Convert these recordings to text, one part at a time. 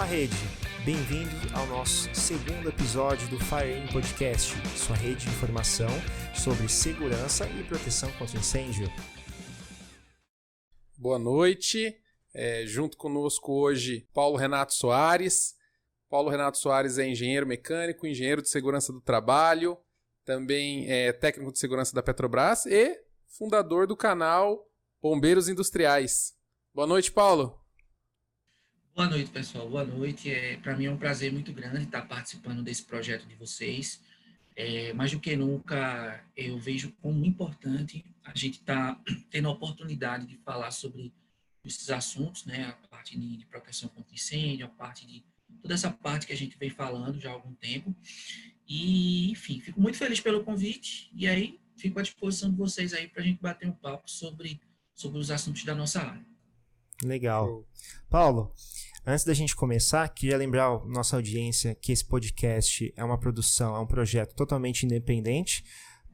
Olá, rede! Bem-vindo ao nosso segundo episódio do Fire In Podcast, sua rede de informação sobre segurança e proteção contra incêndio. Boa noite, junto conosco hoje Paulo Renato Soares. Paulo Renato Soares é engenheiro mecânico, engenheiro de segurança do trabalho, também é técnico de segurança da Petrobras e fundador do canal Bombeiros Industriais. Boa noite, Paulo. Boa noite, pessoal. Boa noite. Para mim é um prazer muito grande estar participando desse projeto de vocês. Mais do que nunca, eu vejo como importante a gente estar tendo a oportunidade de falar sobre esses assuntos, né? A parte de proteção contra incêndio, a parte de toda essa parte que a gente vem falando já há algum tempo. E, enfim, fico muito feliz pelo convite e aí fico à disposição de vocês aí para a gente bater um papo sobre os assuntos da nossa área. Legal. Paulo, antes da gente começar, queria lembrar a nossa audiência que esse podcast é uma produção, é um projeto totalmente independente.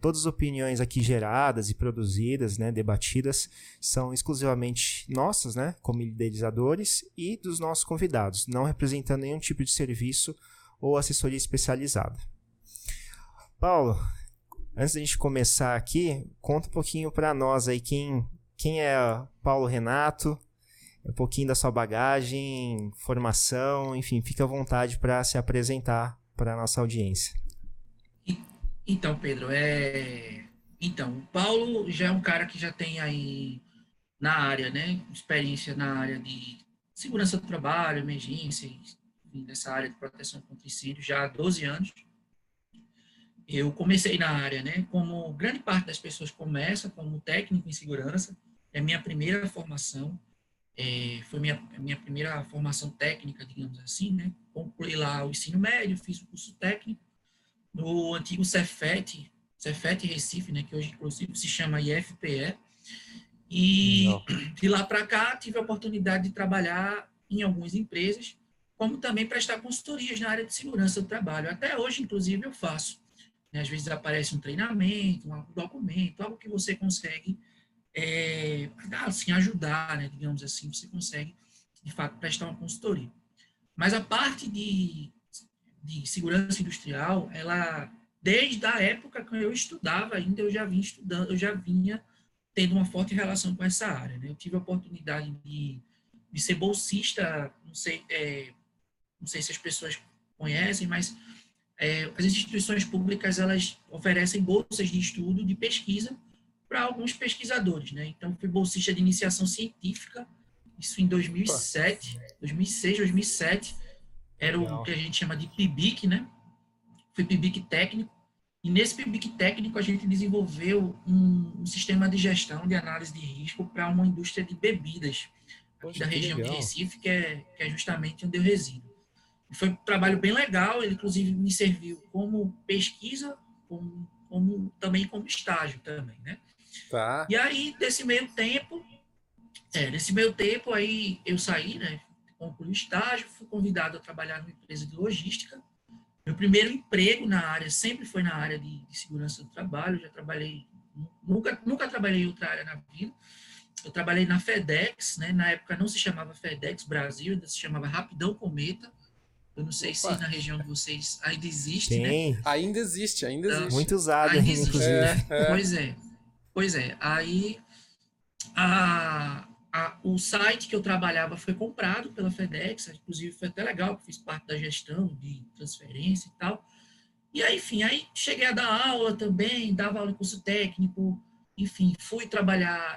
Todas as opiniões aqui geradas e produzidas, né, debatidas, são exclusivamente nossas, né, como idealizadores, e dos nossos convidados, não representando nenhum tipo de serviço ou assessoria especializada. Paulo, antes da gente começar aqui, conta um pouquinho para nós aí quem é Paulo Renato, um pouquinho da sua bagagem, formação, enfim, fica à vontade para se apresentar para a nossa audiência. Então, Pedro, o Paulo já é um cara que já tem aí na área, né, experiência na área de segurança do trabalho, emergência, enfim, nessa área de proteção contra incêndio já há 12 anos. Eu comecei na área, né, como grande parte das pessoas começa como técnico em segurança, é a minha primeira formação. Foi minha primeira formação técnica, digamos assim, né? Concluí lá o ensino médio, fiz o curso técnico no antigo Cefet Recife, né? Que hoje, inclusive, se chama IFPE. E de lá para cá, tive a oportunidade de trabalhar em algumas empresas, como também prestar consultorias na área de segurança do trabalho. Até hoje, inclusive, eu faço. Né? Às vezes aparece um treinamento, um documento, algo que você consegue assim, ajudar, né, digamos assim, você consegue, de fato, prestar uma consultoria. Mas a parte de segurança industrial, ela, desde a época que eu estudava ainda, eu já vinha tendo uma forte relação com essa área, né? Eu tive a oportunidade de ser bolsista, não sei se as pessoas conhecem, mas as instituições públicas, elas oferecem bolsas de estudo, de pesquisa, para alguns pesquisadores, né? Então, fui bolsista de iniciação científica, isso em 2007, 2006, 2007, era o que a gente chama de PIBIC, né? Fui PIBIC técnico, e nesse PIBIC técnico a gente desenvolveu um sistema de gestão de análise de risco para uma indústria de bebidas, aqui da região de Recife, que é justamente onde eu resido. Foi um trabalho bem legal, ele inclusive me serviu como pesquisa, também como estágio também, né? Tá. E aí, nesse meio tempo, aí eu saí, né? Concluí o estágio, fui convidado a trabalhar numa empresa de logística. Meu primeiro emprego na área sempre foi na área de segurança do trabalho. Já trabalhei, nunca trabalhei em outra área na vida. Eu trabalhei na FedEx, né? Na época não se chamava FedEx Brasil, ainda se chamava Rapidão Cometa. Eu não sei se na região de vocês ainda existe, né? Ainda existe. Muito usado ainda, inclusive. Pois é. Aí o site que eu trabalhava foi comprado pela FedEx, inclusive foi até legal, fiz parte da gestão de transferência e tal. E aí, enfim, cheguei a dar aula também, dava aula em curso técnico, enfim, fui trabalhar,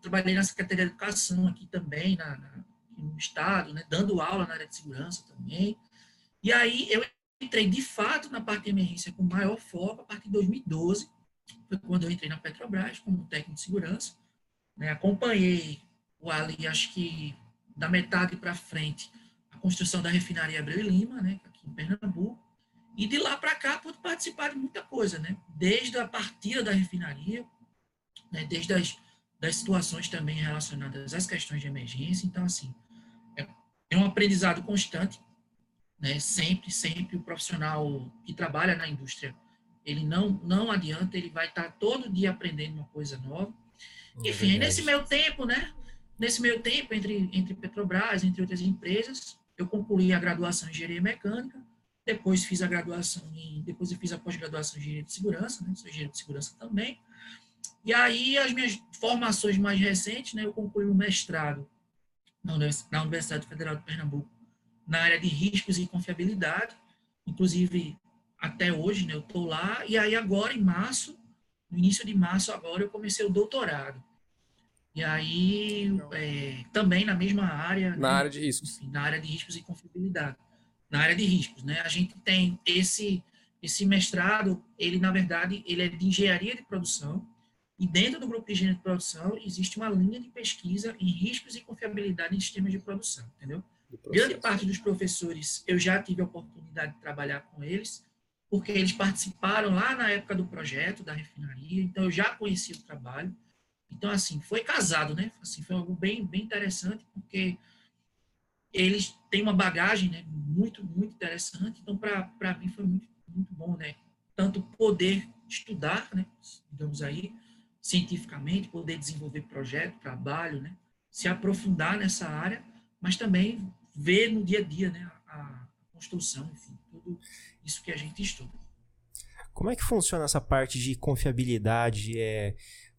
trabalhei na Secretaria de Educação aqui também, aqui no estado, né, dando aula na área de segurança também. E aí eu entrei, de fato, na parte de emergência com maior foco a partir de 2012, foi quando eu entrei na Petrobras como técnico de segurança, né, acompanhei ali, acho que da metade para frente, a construção da refinaria Abreu e Lima, né, aqui em Pernambuco, e de lá para cá pude participar de muita coisa, né, desde a partida da refinaria, né, desde das situações também relacionadas às questões de emergência. Então, assim, é um aprendizado constante, né, sempre o profissional que trabalha na indústria, ele não adianta, ele vai estar todo dia aprendendo uma coisa nova. Enfim, nesse meio tempo, né? Nesse meio tempo, entre Petrobras, entre outras empresas, eu concluí a graduação em engenharia mecânica, depois fiz a depois eu fiz a pós-graduação em engenharia de segurança, né? Sou engenheiro de segurança também. E aí, as minhas formações mais recentes, né? Eu concluí um mestrado na Universidade Federal de Pernambuco, na área de riscos e confiabilidade. Inclusive, até hoje, né? Eu estou lá. E aí, agora, em março, no início de março, agora, eu comecei o doutorado. E aí, também na mesma área. Na né? área de riscos. Enfim, na área de riscos e confiabilidade. Na área de riscos, né? A gente tem esse mestrado, ele, na verdade, ele é de engenharia de produção, e dentro do grupo de engenharia de produção existe uma linha de pesquisa em riscos e confiabilidade em sistemas de produção, entendeu? Grande parte dos professores, eu já tive a oportunidade de trabalhar com eles, porque eles participaram lá na época do projeto da refinaria, então eu já conheci o trabalho. Então, assim, foi casado, né? Assim, foi algo bem, bem interessante, porque eles têm uma bagagem, né, muito, muito interessante. Então, para mim, foi muito, muito bom, né? Tanto poder estudar, né, digamos aí, cientificamente, poder desenvolver projeto, trabalho, né? Se aprofundar nessa área, mas também ver no dia a dia, né, a construção, enfim, tudo isso que a gente estuda. Como é que funciona essa parte de confiabilidade?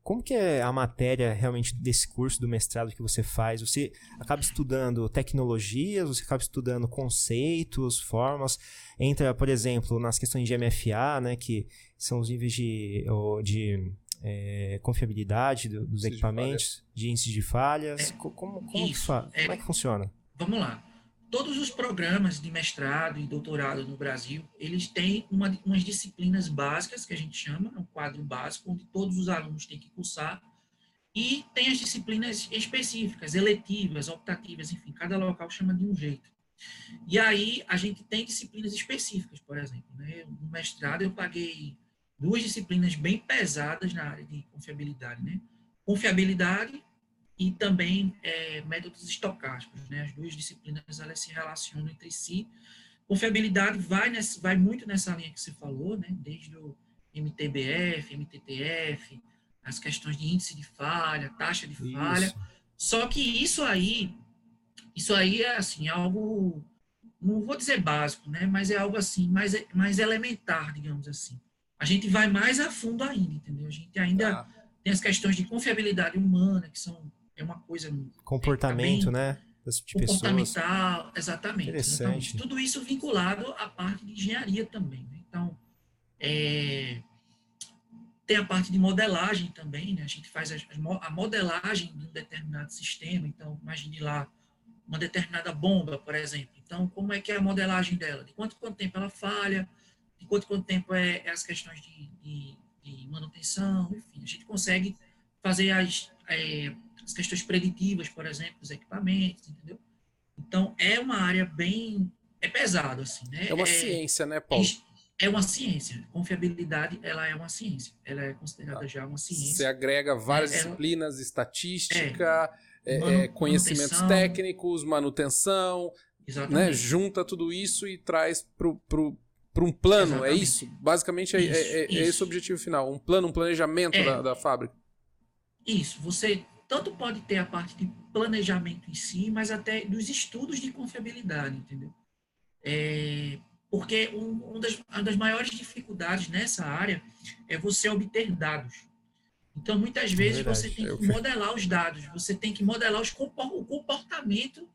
Como que é a matéria realmente desse curso do mestrado que você faz? Você acaba estudando tecnologias, você acaba estudando conceitos, formas, entra, por exemplo, nas questões de MFA, né, que são os níveis de confiabilidade dos equipamentos, de índice de falhas. Como é que funciona? Vamos lá. Todos os programas de mestrado e doutorado no Brasil, eles têm umas disciplinas básicas, que a gente chama, um quadro básico, onde todos os alunos têm que cursar, e tem as disciplinas específicas, eletivas, optativas, enfim, cada local chama de um jeito. E aí, a gente tem disciplinas específicas, por exemplo. Né? No mestrado, eu paguei 2 disciplinas bem pesadas na área de confiabilidade. Né? Confiabilidade e também métodos estocásticos. Né? As 2 disciplinas elas se relacionam entre si. Confiabilidade vai muito nessa linha que você falou, né? Desde o MTBF, MTTF, as questões de índice de falha, taxa de falha. Só que isso aí é assim, algo, não vou dizer básico, né? Mas é algo assim, mais elementar, digamos assim. A gente vai mais a fundo ainda, entendeu? A gente ainda tem as questões de confiabilidade humana, que é uma coisa... Comportamento, bem, né? Das comportamental, pessoas. exatamente. Interessante. Tudo isso vinculado à parte de engenharia também. Né? Então, tem a parte de modelagem também, né? A gente faz a modelagem de um determinado sistema. Então, imagine lá uma determinada bomba, por exemplo. Então, como é que é a modelagem dela? De quanto tempo ela falha? De quanto tempo é as questões de manutenção? Enfim, a gente consegue fazer as questões preditivas, por exemplo, dos equipamentos, entendeu? Então, é uma área bem... É pesado, assim, né? É uma ciência, né, Paulo? É uma ciência. Confiabilidade, ela é uma ciência. Ela é considerada já uma ciência. Você agrega várias disciplinas, estatística, conhecimentos técnicos, manutenção, né? Junta tudo isso e traz para um plano, exatamente. É isso? Basicamente é esse o objetivo final, um plano, um planejamento da fábrica. Isso, você tanto pode ter a parte de planejamento em si, mas até dos estudos de confiabilidade, entendeu? Porque uma das maiores dificuldades nessa área é você obter dados. Então, muitas vezes, você tem que modelar os dados, você tem que modelar o comportamento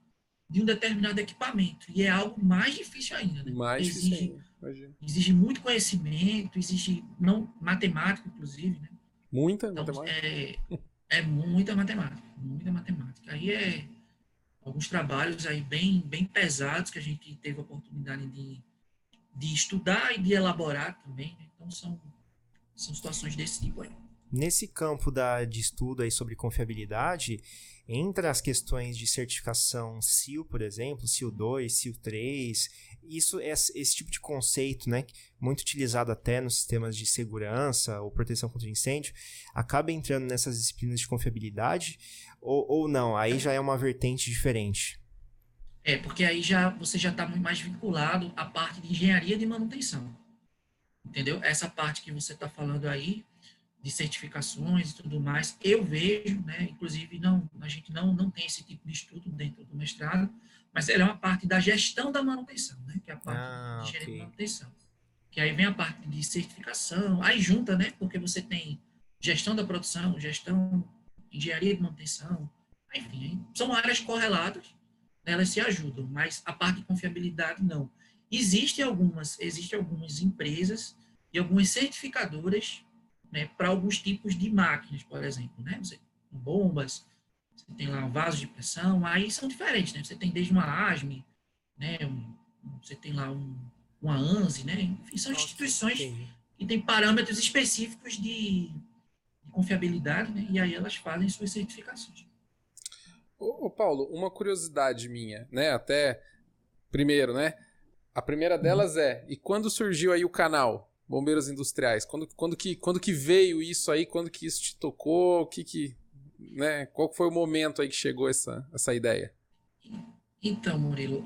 de um determinado equipamento. E é algo mais difícil ainda. Né? Exige muito conhecimento, exige matemática, inclusive. Né? Muita matemática? Muita matemática. Aí alguns trabalhos aí bem, bem pesados que a gente teve a oportunidade de estudar e de elaborar também. Né? Então, são situações desse tipo aí. Nesse campo de estudo aí sobre confiabilidade, entre as questões de certificação SIL, por exemplo, SIL 2, SIL 3, esse tipo de conceito, né, muito utilizado até nos sistemas de segurança ou proteção contra incêndio, acaba entrando nessas disciplinas de confiabilidade ou não? Aí já é uma vertente diferente. Porque aí você já está muito mais vinculado à parte de engenharia de manutenção. Entendeu? Essa parte que você está falando aí, de certificações e tudo mais, eu vejo, né, inclusive a gente não tem esse tipo de estudo dentro do mestrado, mas ela é uma parte da gestão da manutenção, né? Que é a parte de gerente de ok. manutenção. Que aí vem a parte de certificação, aí junta, né? Porque você tem gestão da produção, gestão, engenharia de manutenção, enfim, são áreas correlatas, né? Elas se ajudam, mas a parte de confiabilidade não. Existem algumas empresas e algumas certificadoras, né, para alguns tipos de máquinas, por exemplo, né? Você tem bombas, você tem lá vasos de pressão, aí são diferentes, né? Você tem desde uma ASME, né? Você tem lá uma ANSI, né? Enfim, são instituições Entendi. que têm parâmetros específicos de confiabilidade, né? E aí elas fazem suas certificações. Ô, Paulo, uma curiosidade minha, né? Até primeiro, né? A primeira delas e quando surgiu aí o canal Bombeiros Industriais? Quando que veio isso aí? Quando que isso te tocou? Né? Qual foi o momento aí que chegou essa ideia? Então, Murilo,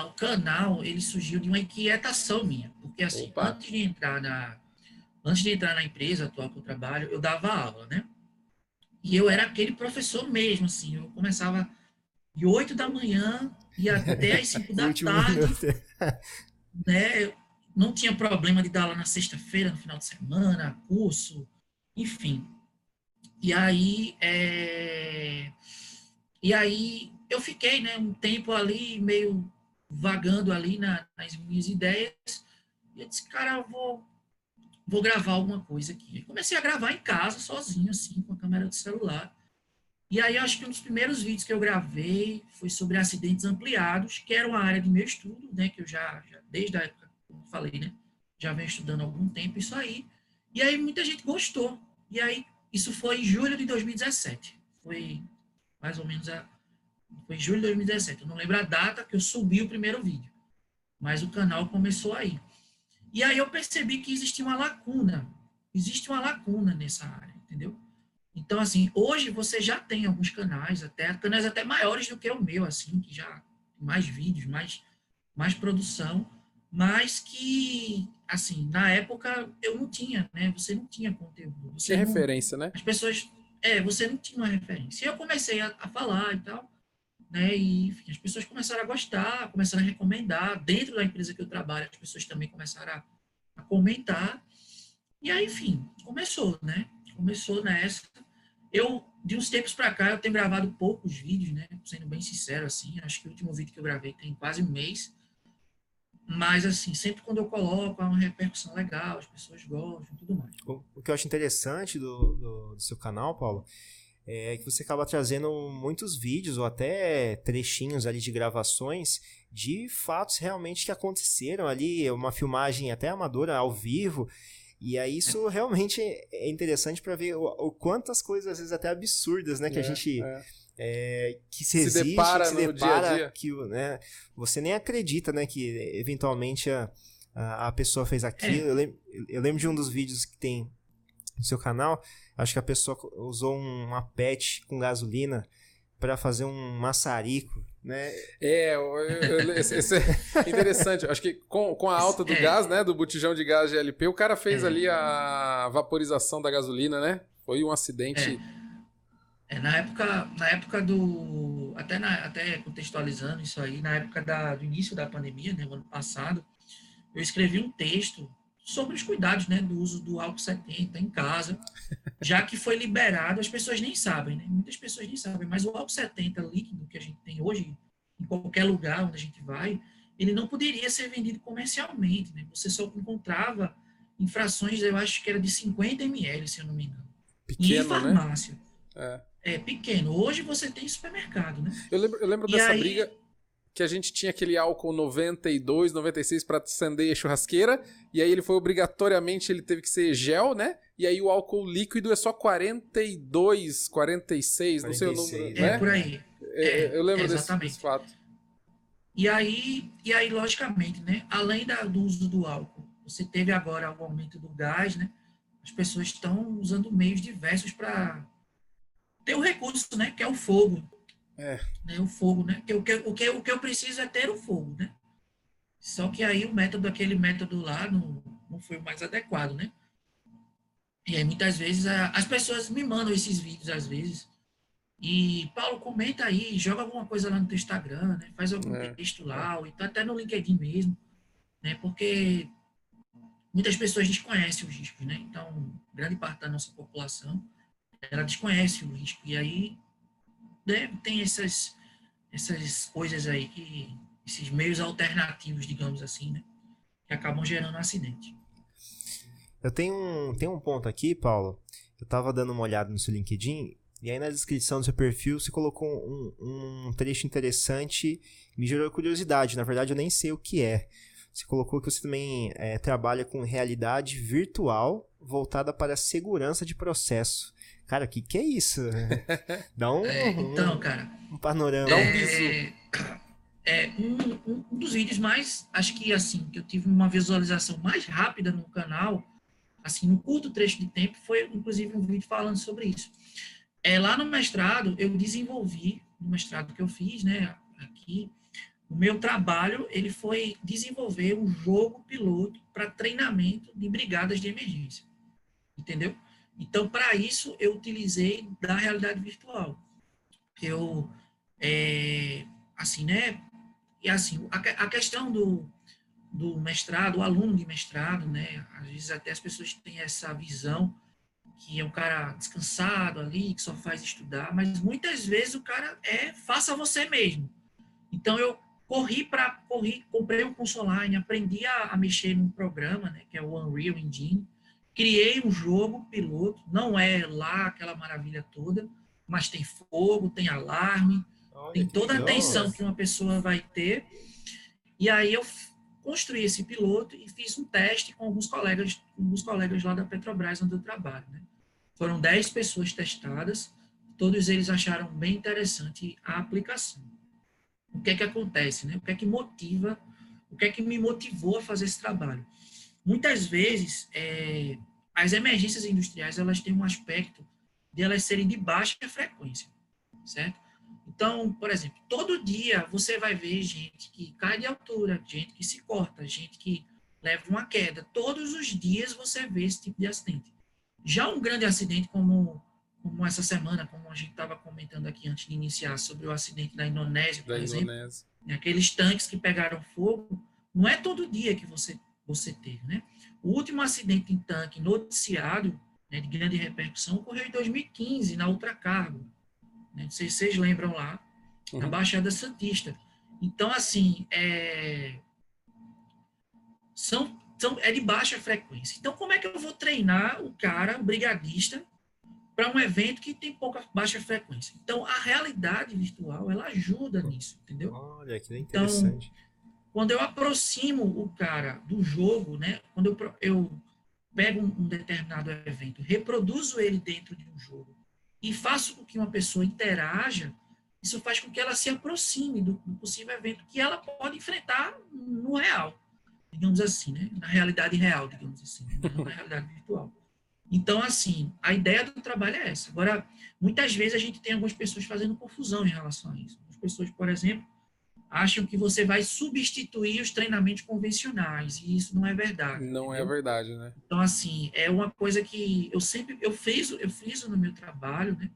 o canal ele surgiu de uma inquietação minha, porque assim, Opa! antes de entrar na empresa atual que eu trabalho, eu dava aula, né? E eu era aquele professor mesmo, assim, eu começava de 8 da manhã e até as 5 O da último tarde, minuto. né? Não tinha problema de dar aula na sexta-feira, no final de semana, curso, enfim. E aí, eu fiquei, né, um tempo ali meio vagando ali nas minhas ideias. E eu disse, cara, vou gravar alguma coisa aqui. E comecei a gravar em casa, sozinho, assim, com a câmera do celular. E aí, acho que um dos primeiros vídeos que eu gravei foi sobre acidentes ampliados, que era uma área de meu estudo, né, que eu já desde a época, como eu falei, né, já venho estudando há algum tempo isso aí. E aí, muita gente gostou. E aí, isso foi em julho de 2017. Foi mais ou menos foi em julho de 2017. Eu não lembro a data que eu subi o primeiro vídeo, mas o canal começou aí. E aí eu percebi que existe uma lacuna nessa área, entendeu? Então, assim, hoje você já tem alguns canais até maiores do que o meu, assim, que já tem mais vídeos, mais produção, mas que, assim, na época eu não tinha, né? Você não tinha conteúdo. Tinha referência, né? As pessoas, você não tinha uma referência. E eu comecei a falar e tal, né? E, enfim, as pessoas começaram a gostar, começaram a recomendar. Dentro da empresa que eu trabalho, as pessoas também começaram a comentar. E aí, enfim, começou, né? Começou nessa. De uns tempos para cá, eu tenho gravado poucos vídeos, né? Sendo bem sincero, assim. Acho que o último vídeo que eu gravei tem quase um mês. Mas, assim, sempre quando eu coloco, há uma repercussão legal, as pessoas gostam e tudo mais. O que eu acho interessante do seu canal, Paulo, é que você acaba trazendo muitos vídeos ou até trechinhos ali de gravações de fatos realmente que aconteceram ali, uma filmagem até amadora, ao vivo. E aí isso realmente é interessante para ver o quantas coisas, às vezes até absurdas, né, que a gente... que se existe, depara que se no depara, dia a dia. que, né, você nem acredita, né, que eventualmente a pessoa fez aquilo. Eu lembro de um dos vídeos que tem no seu canal, acho que a pessoa usou uma PET com gasolina para fazer um maçarico, né? Esse é interessante. Acho que com a alta do gás, né, do botijão de gás GLP, o cara fez ali a vaporização da gasolina, né? Foi um acidente. Na época do. Até contextualizando isso aí, na época do início da pandemia, né, no ano passado, eu escrevi um texto sobre os cuidados, né, do uso do álcool 70 em casa, já que foi liberado, as pessoas nem sabem, né? Muitas pessoas nem sabem, mas o álcool 70 líquido que a gente tem hoje, em qualquer lugar onde a gente vai, ele não poderia ser vendido comercialmente, né? Você só encontrava em frações, eu acho que era de 50 ml, se eu não me engano. E em Pequeno, né? farmácia. É pequeno. Hoje você tem supermercado, né? Eu lembro E dessa aí, briga que a gente tinha aquele álcool 92, 96 para acender a churrasqueira, e aí ele foi obrigatoriamente, ele teve que ser gel, né? E aí o álcool líquido é só 42, 46, não sei o número, né? por aí. Eu lembro desse fato. E aí, logicamente, né? Além do uso do álcool, você teve agora o aumento do gás, né? As pessoas estão usando meios diversos para ter o recurso, né? Que é o fogo. Né, o fogo, né? O que eu preciso é ter o fogo, né? Só que aí aquele método lá não foi o mais adequado, né? E aí muitas vezes as pessoas me mandam esses vídeos às vezes E, Paulo, comenta aí, joga alguma coisa lá no teu Instagram, né? Faz algum texto lá, ou então até no LinkedIn mesmo, né? Porque muitas pessoas desconhecem os riscos, né? Então, grande parte da nossa população, ela desconhece o risco. E aí, né, tem essas coisas aí, esses meios alternativos, digamos assim, né? Que acabam gerando acidente. Eu tenho um ponto aqui, Paulo. Eu tava dando uma olhada no seu LinkedIn e aí na descrição do seu perfil você colocou um trecho interessante, me gerou curiosidade. Na verdade, eu nem sei o que é. Você colocou que você também trabalha com realidade virtual voltada para a segurança de processo. Cara, o que é isso? Dá Então, cara, um panorama. Dá um bisu. Um dos vídeos mais, acho que assim, que eu tive uma visualização mais rápida no canal, assim, no curto trecho de tempo, foi inclusive um vídeo falando sobre isso. Lá no mestrado, eu desenvolvi, no mestrado que eu fiz, né, aqui, o meu trabalho, ele foi desenvolver um jogo piloto para treinamento de brigadas de emergência, entendeu? Então, para isso, eu utilizei da realidade virtual. Eu, assim, né, e assim, a questão do mestrado, o aluno de mestrado, né, às vezes até as pessoas têm essa visão que é um cara descansado ali, que só faz estudar, mas muitas vezes o cara faça você mesmo. Então eu comprei um curso online, aprendi a mexer num programa, né, que é o Unreal Engine, criei um jogo piloto, não é lá aquela maravilha toda, mas tem fogo, tem alarme, Olha, tem que toda a legal. atenção que uma pessoa vai ter. E aí eu construí esse piloto e fiz um teste com alguns colegas lá da Petrobras, onde eu trabalho, né? Foram 10 pessoas testadas, todos eles acharam bem interessante a aplicação. O que é que acontece, né? O que é que motiva, o que é que me motivou a fazer esse trabalho? Muitas vezes, as emergências industriais, elas têm um aspecto de elas serem de baixa frequência, certo? Então, por exemplo, todo dia você vai ver gente que cai de altura, gente que se corta, gente que leva uma queda. Todos os dias você vê esse tipo de acidente. Já um grande acidente como essa semana, como a gente estava comentando aqui antes de iniciar, sobre o acidente da Indonésia, por exemplo, aqueles tanques que pegaram fogo, não é todo dia que você teve, né? O último acidente em tanque noticiado, né, de grande repercussão, ocorreu em 2015, na Ultracargo. Né? Não sei se vocês lembram lá, na Baixada Santista. Então, assim, é de baixa frequência. Então, como é que eu vou treinar o cara, o brigadista, para um evento que tem baixa frequência? Então, a realidade virtual, ela ajuda nisso, entendeu? Olha, que interessante. Então, quando eu aproximo o cara do jogo, né? Quando eu pego um determinado evento, reproduzo ele dentro de um jogo e faço com que uma pessoa interaja, isso faz com que ela se aproxime do possível evento que ela pode enfrentar no real, digamos assim, né? Na realidade real, digamos assim, não na realidade virtual. Então, assim, a ideia do trabalho é essa. Agora, muitas vezes a gente tem algumas pessoas fazendo confusão em relação a isso. As pessoas, por exemplo, acham que você vai substituir os treinamentos convencionais, e isso não é verdade. Não entendeu? é verdade, né? Então, assim, é uma coisa que eu friso no meu trabalho, né?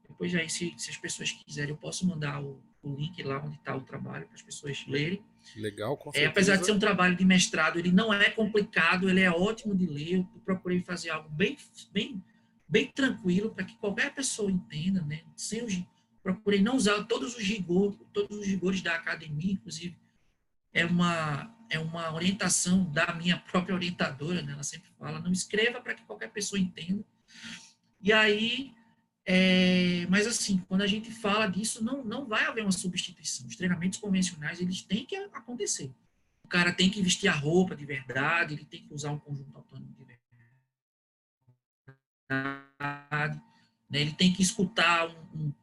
Depois aí, se as pessoas quiserem, eu posso mandar o link lá onde está o trabalho para as pessoas lerem. Legal, com certeza. Apesar de ser um trabalho de mestrado, ele não é complicado, ele é ótimo de ler. Eu procurei fazer algo bem tranquilo para que qualquer pessoa entenda, né? Procurei não usar todos os rigores da academia, inclusive é uma orientação da minha própria orientadora, né? Ela sempre fala, não escreva para que qualquer pessoa entenda. E aí, mas assim, quando a gente fala disso, não vai haver uma substituição. Os treinamentos convencionais, eles têm que acontecer. O cara tem que vestir a roupa de verdade, ele tem que usar um conjunto autônomo de verdade, né? Ele tem que escutar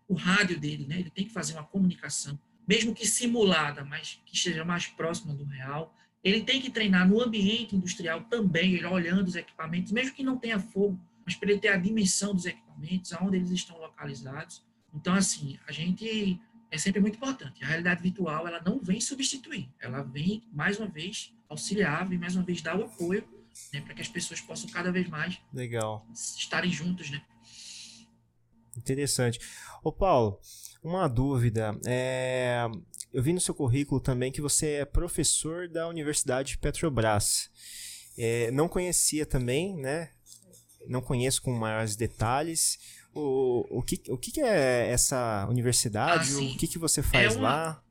o rádio dele, né? Ele tem que fazer uma comunicação, mesmo que simulada, mas que esteja mais próxima do real. Ele tem que treinar no ambiente industrial também, ele olhando os equipamentos, mesmo que não tenha fogo, mas para ele ter a dimensão dos equipamentos, aonde eles estão localizados. Então, assim, a gente é sempre muito importante. A realidade virtual, ela não vem substituir, ela vem, mais uma vez, auxiliar, vem mais uma vez dar o apoio, né, para que as pessoas possam cada vez mais Legal. estarem juntos, né? Interessante. Ô Paulo, uma dúvida. Eu vi no seu currículo também que você é professor da Universidade Petrobras. Não conhecia também, né? Não conheço com maiores detalhes. O que é essa universidade? O que você faz lá?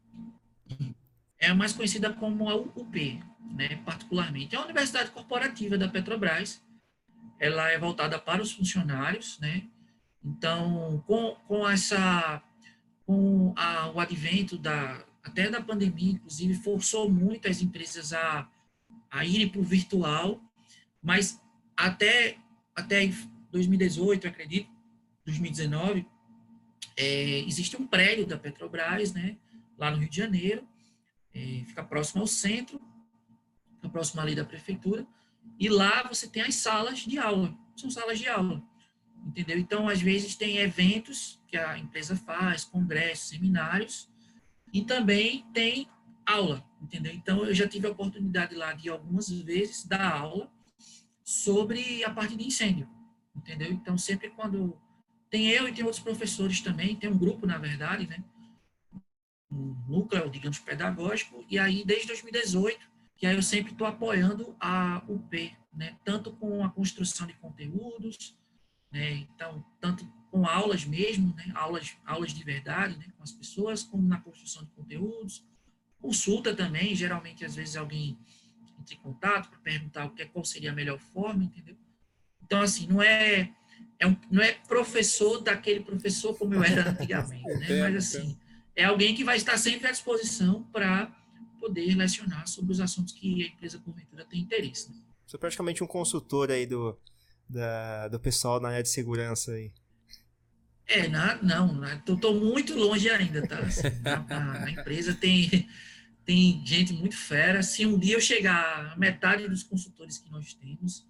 É mais conhecida como a UP, né, particularmente. É uma universidade corporativa da Petrobras. Ela é voltada para os funcionários, né? Então, com o advento até da pandemia, inclusive, forçou muito as empresas a irem para o virtual, mas até 2018, eu acredito, 2019, existe um prédio da Petrobras, né, lá no Rio de Janeiro, fica próximo ao centro, fica próximo ali da prefeitura, e lá você tem as salas de aula, são salas de aula, entendeu? Então, às vezes, tem eventos que a empresa faz, congressos, seminários, e também tem aula, entendeu? Então, eu já tive a oportunidade lá de algumas vezes dar aula sobre a parte de incêndio, entendeu? Então, sempre quando tem eu e tem outros professores também, tem um grupo, na verdade, né? Um núcleo, digamos, pedagógico, e aí, desde 2018, que aí eu sempre estou apoiando a UP, né? Tanto com a construção de conteúdos, né? Então, tanto com aulas mesmo, né? Aulas de verdade, né? Com as pessoas, como na construção de conteúdos, consulta também, geralmente, às vezes, alguém entra em contato para perguntar qual seria a melhor forma, entendeu? Então, assim, não é professor daquele professor como eu era antigamente, né? Mas, assim, é alguém que vai estar sempre à disposição para poder lecionar sobre os assuntos que a empresa, porventura, tem interesse. Né? Você é praticamente um consultor aí do pessoal na área de segurança aí. Estou muito longe ainda, tá? Assim, na empresa tem gente muito fera. Se um dia eu chegar a metade dos consultores que nós temos,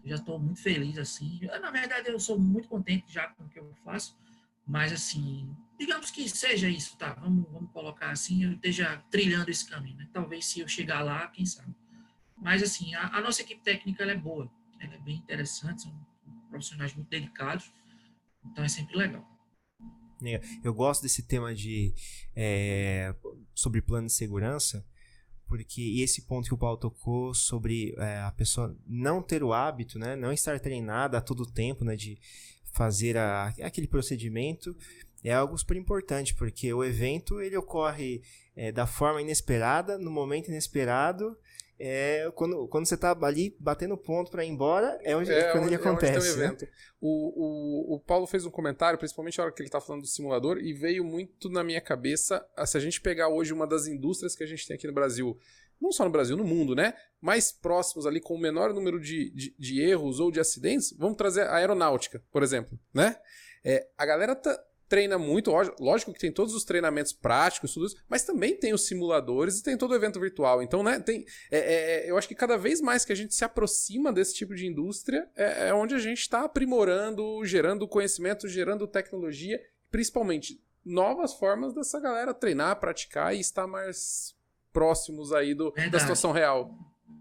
eu já estou muito feliz, assim. Na verdade, eu sou muito contente já com o que eu faço, mas, assim, digamos que seja isso, tá? Vamos colocar assim, eu esteja trilhando esse caminho, né? Talvez se eu chegar lá, quem sabe. Mas, assim, a nossa equipe técnica, ela é boa, ela é bem interessante, são profissionais muito dedicados, então é sempre legal. Eu gosto desse tema sobre plano de segurança, e esse ponto que o Paulo tocou sobre a pessoa não ter o hábito, né, não estar treinada a todo tempo, né, de fazer aquele procedimento, é algo super importante, porque o evento ele ocorre da forma inesperada, no momento inesperado. Quando você tá ali batendo ponto para ir embora, quando ele acontece. Onde tem um evento. Né? O Paulo fez um comentário, principalmente na hora que ele tá falando do simulador, e veio muito na minha cabeça, se a gente pegar hoje uma das indústrias que a gente tem aqui no Brasil, não só no Brasil, no mundo, né? Mais próximos ali, com o menor número de erros ou de acidentes, vamos trazer a aeronáutica, por exemplo, né? A galera treina muito, lógico que tem todos os treinamentos práticos, tudo isso, mas também tem os simuladores e tem todo o evento virtual. Então, né, eu acho que cada vez mais que a gente se aproxima desse tipo de indústria, é onde a gente está aprimorando, gerando conhecimento, gerando tecnologia, principalmente novas formas dessa galera treinar, praticar e estar mais próximos aí da situação real.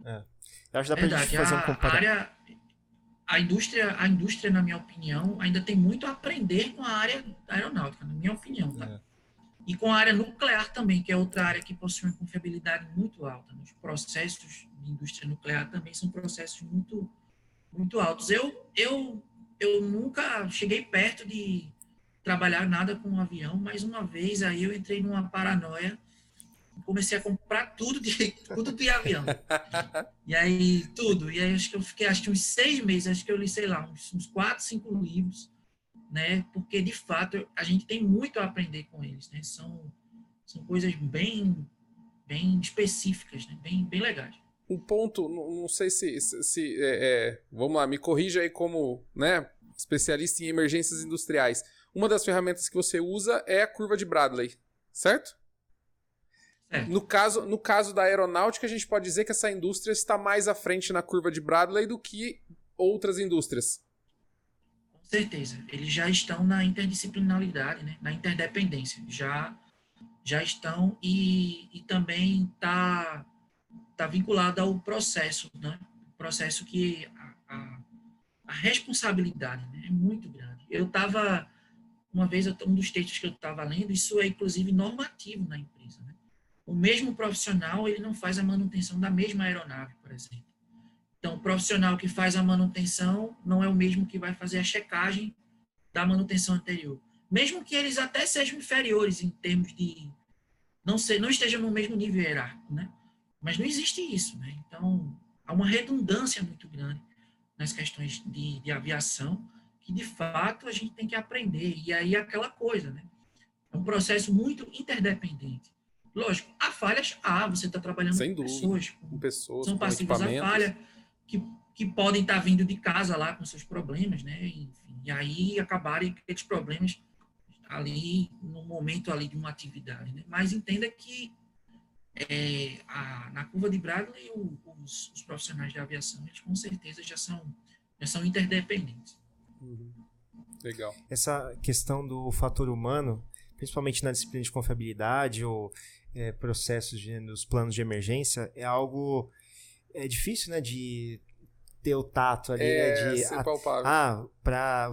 Eu acho que dá pra gente fazer um comparativo. A indústria, na minha opinião, ainda tem muito a aprender com a área aeronáutica, na minha opinião, tá? E com a área nuclear também, que é outra área que possui uma confiabilidade muito alta. Os processos de indústria nuclear também são processos muito, muito altos. Eu nunca cheguei perto de trabalhar nada com um avião, mas uma vez aí eu entrei numa paranoia, comecei a comprar tudo de avião. E aí, tudo. E aí, acho que eu fiquei, uns 6 meses, acho que eu li, sei lá, uns 4, 5 livros, né? Porque, de fato, a gente tem muito a aprender com eles, né? São coisas bem específicas, né? Bem legais. Um ponto, não sei se vamos lá, me corrija aí como, né, especialista em emergências industriais. Uma das ferramentas que você usa é a curva de Bradley, certo? No caso da aeronáutica, a gente pode dizer que essa indústria está mais à frente na curva de Bradley do que outras indústrias. Com certeza. Eles já estão na interdisciplinaridade, né? Na interdependência. Já estão e também está vinculado ao processo, né? O processo que a responsabilidade, né, é muito grande. Eu estava uma vez, um dos textos que eu estava lendo, isso é inclusive normativo na empresa, né? O mesmo profissional, ele não faz a manutenção da mesma aeronave, por exemplo. Então, o profissional que faz a manutenção não é o mesmo que vai fazer a checagem da manutenção anterior. Mesmo que eles até sejam inferiores em termos de... não estejam no mesmo nível hierárquico, né? Mas não existe isso, né? Então, há uma redundância muito grande nas questões de aviação, que, de fato, a gente tem que aprender. E aí, aquela coisa, né? É um processo muito interdependente. Lógico, há falhas, você está trabalhando Sem com dúvida. pessoas, são com passíveis a falha, que podem estar vindo de casa lá com seus problemas, né? Enfim, e aí acabarem aqueles problemas ali no momento ali de uma atividade, né? Mas entenda que na curva de Bradley os profissionais de aviação, eles com certeza já são interdependentes. Legal. Essa questão do fator humano, principalmente na disciplina de confiabilidade ou processos nos planos de emergência, é algo difícil, né, de ter o tato ali, né, de ser palpável.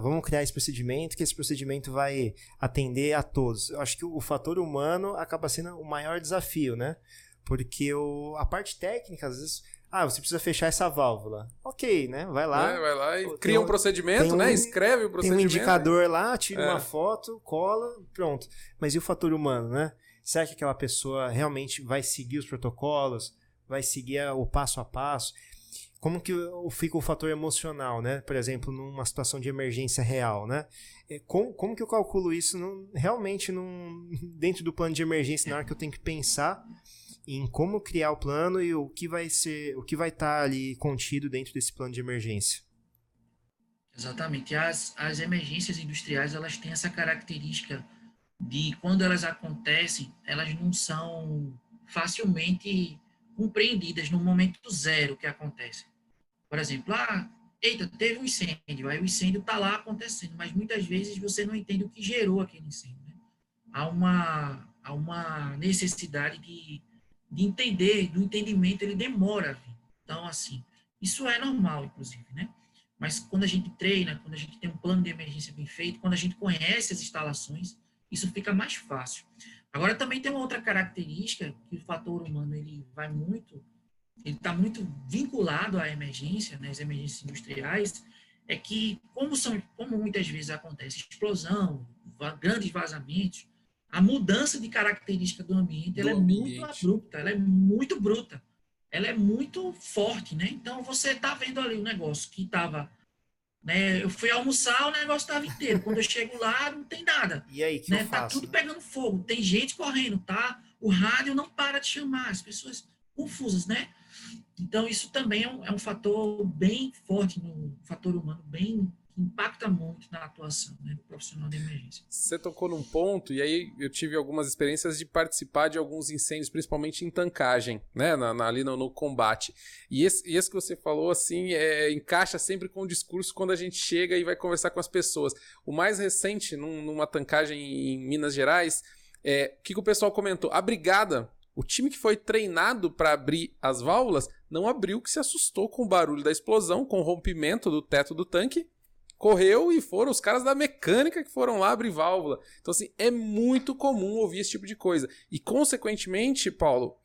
Vamos criar esse procedimento, que esse procedimento vai atender a todos. Eu acho que o fator humano acaba sendo o maior desafio, né? Porque a parte técnica, às vezes, você precisa fechar essa válvula. Ok, né? Vai lá e cria um procedimento, né? Escreve o procedimento. Tem um indicador lá, tira uma foto, cola, pronto. Mas e o fator humano, né? Será que aquela pessoa realmente vai seguir os protocolos? Vai seguir o passo a passo? Como que fica o fator emocional, né? Por exemplo, numa situação de emergência real, né? Como que eu calculo isso realmente dentro do plano de emergência, na hora que eu tenho que pensar em como criar o plano e o que vai estar ali contido dentro desse plano de emergência? Exatamente. As emergências industriais, elas têm essa característica de, quando elas acontecem, elas não são facilmente compreendidas no momento zero que acontece. Por exemplo, eita, teve um incêndio, aí o incêndio está lá acontecendo, mas muitas vezes você não entende o que gerou aquele incêndio, né? Há uma necessidade de entender, do entendimento, ele demora a vir. Então, assim, isso é normal, inclusive, né? Mas quando a gente treina, quando a gente tem um plano de emergência bem feito, quando a gente conhece as instalações, isso fica mais fácil. Agora, também tem uma outra característica, que o fator humano, ele está muito vinculado à emergência, né, às emergências industriais, é que, como muitas vezes acontece explosão, grandes vazamentos, a mudança de característica do ambiente, ela é muito abrupta, ela é muito bruta, ela é muito forte, né? Então, você está vendo ali um negócio que estava... né, eu fui almoçar, o negócio estava inteiro. Quando eu chego lá, não tem nada. E aí, que né? eu faço? Tá tudo pegando fogo, tem gente correndo, tá? O rádio não para de chamar, as pessoas confusas, né? Então, isso também é um fator bem forte, no fator humano, bem que impacta muito na atuação, né, do profissional de emergência. Você tocou num ponto, e aí eu tive algumas experiências de participar de alguns incêndios, principalmente em tancagem, né, ali no combate. E esse que você falou, assim, encaixa sempre com o discurso quando a gente chega e vai conversar com as pessoas. O mais recente, numa tancagem em Minas Gerais, o que o pessoal comentou? A brigada, o time que foi treinado para abrir as válvulas, não abriu, que se assustou com o barulho da explosão, com o rompimento do teto do tanque, correu e foram os caras da mecânica que foram lá abrir válvula. Então, assim, é muito comum ouvir esse tipo de coisa. E, consequentemente, Paulo,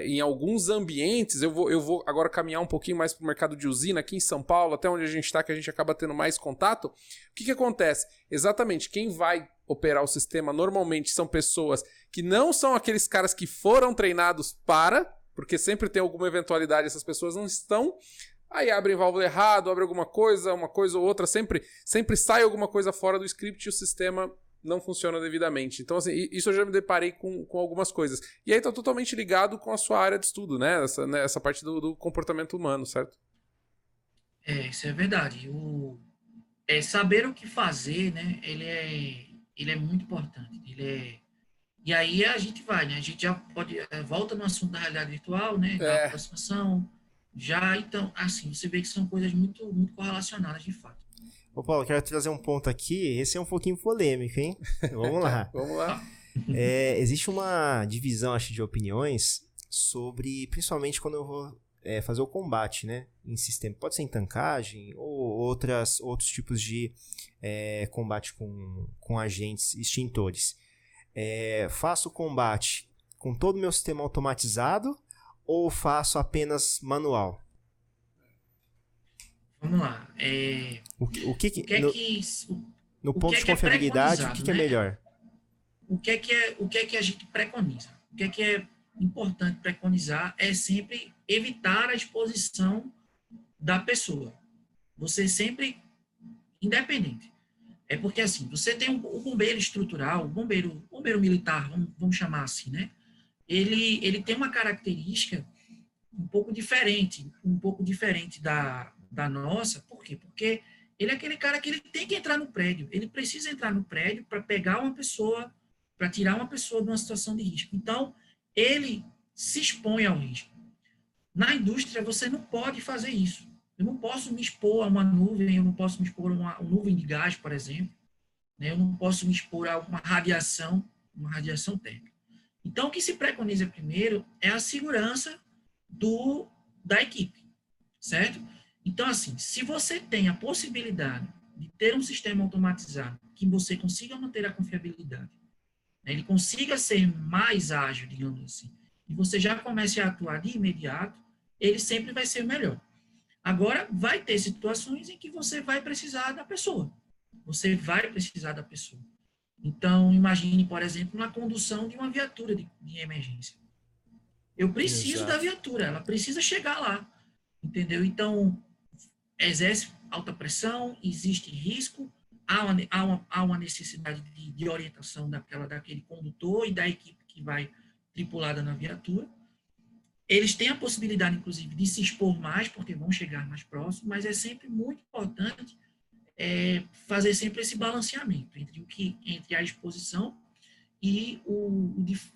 em alguns ambientes, eu vou agora caminhar um pouquinho mais para o mercado de usina, aqui em São Paulo, até onde a gente está, que a gente acaba tendo mais contato. O que acontece? Exatamente, quem vai operar o sistema normalmente são pessoas que não são aqueles caras que foram treinados porque sempre tem alguma eventualidade, essas pessoas não estão... Aí abrem válvula errado, abre uma coisa ou outra, sempre sai alguma coisa fora do script e o sistema não funciona devidamente. Então, assim, isso eu já me deparei com algumas coisas. E aí tá totalmente ligado com a sua área de estudo, né? Essa parte do comportamento humano, certo? Isso é verdade. Saber o que fazer, né? Ele é muito importante. E aí a gente vai, né? A gente já pode... volta no assunto da realidade virtual, né? Da aproximação... Já, então, assim, você vê que são coisas muito, muito correlacionadas, de fato. Ô, Paulo, quero trazer um ponto aqui, esse é um pouquinho polêmico, hein? Vamos lá. Vamos lá. Existe uma divisão, acho, de opiniões sobre, principalmente quando eu vou fazer o combate, né, em sistema. Pode ser em tancagem ou outros tipos de combate com agentes extintores. Faço o combate com todo o meu sistema automatizado ou faço apenas manual? Vamos lá. No ponto de confiabilidade, o que é melhor? O que é que a gente preconiza? O que é importante preconizar é sempre evitar a exposição da pessoa. Você sempre, independente. É porque, assim, você tem o bombeiro estrutural, o bombeiro militar, vamos chamar assim, né? Ele tem uma característica um pouco diferente da nossa. Por quê? Porque ele é aquele cara que ele tem que entrar no prédio. Ele precisa entrar no prédio para pegar uma pessoa, para tirar uma pessoa de uma situação de risco. Então, ele se expõe ao risco. Na indústria, você não pode fazer isso. Eu não posso me expor a uma nuvem, eu não posso me expor a uma nuvem de gás, por exemplo. Né? Eu não posso me expor a uma radiação térmica. Então, o que se preconiza primeiro é a segurança da equipe, certo? Então, assim, se você tem a possibilidade de ter um sistema automatizado que você consiga manter a confiabilidade, né, ele consiga ser mais ágil, digamos assim, e você já comece a atuar de imediato, ele sempre vai ser melhor. Agora, vai ter situações em que você vai precisar da pessoa. Você vai precisar da pessoa. Então, imagine, por exemplo, na condução de uma viatura de emergência. Eu preciso da viatura, ela precisa chegar lá, entendeu? Então, exerce alta pressão, existe risco, há uma necessidade de orientação daquele condutor e da equipe que vai tripulada na viatura. Eles têm a possibilidade, inclusive, de se expor mais, porque vão chegar mais próximo, mas é sempre muito importante fazer sempre esse balanceamento entre a exposição e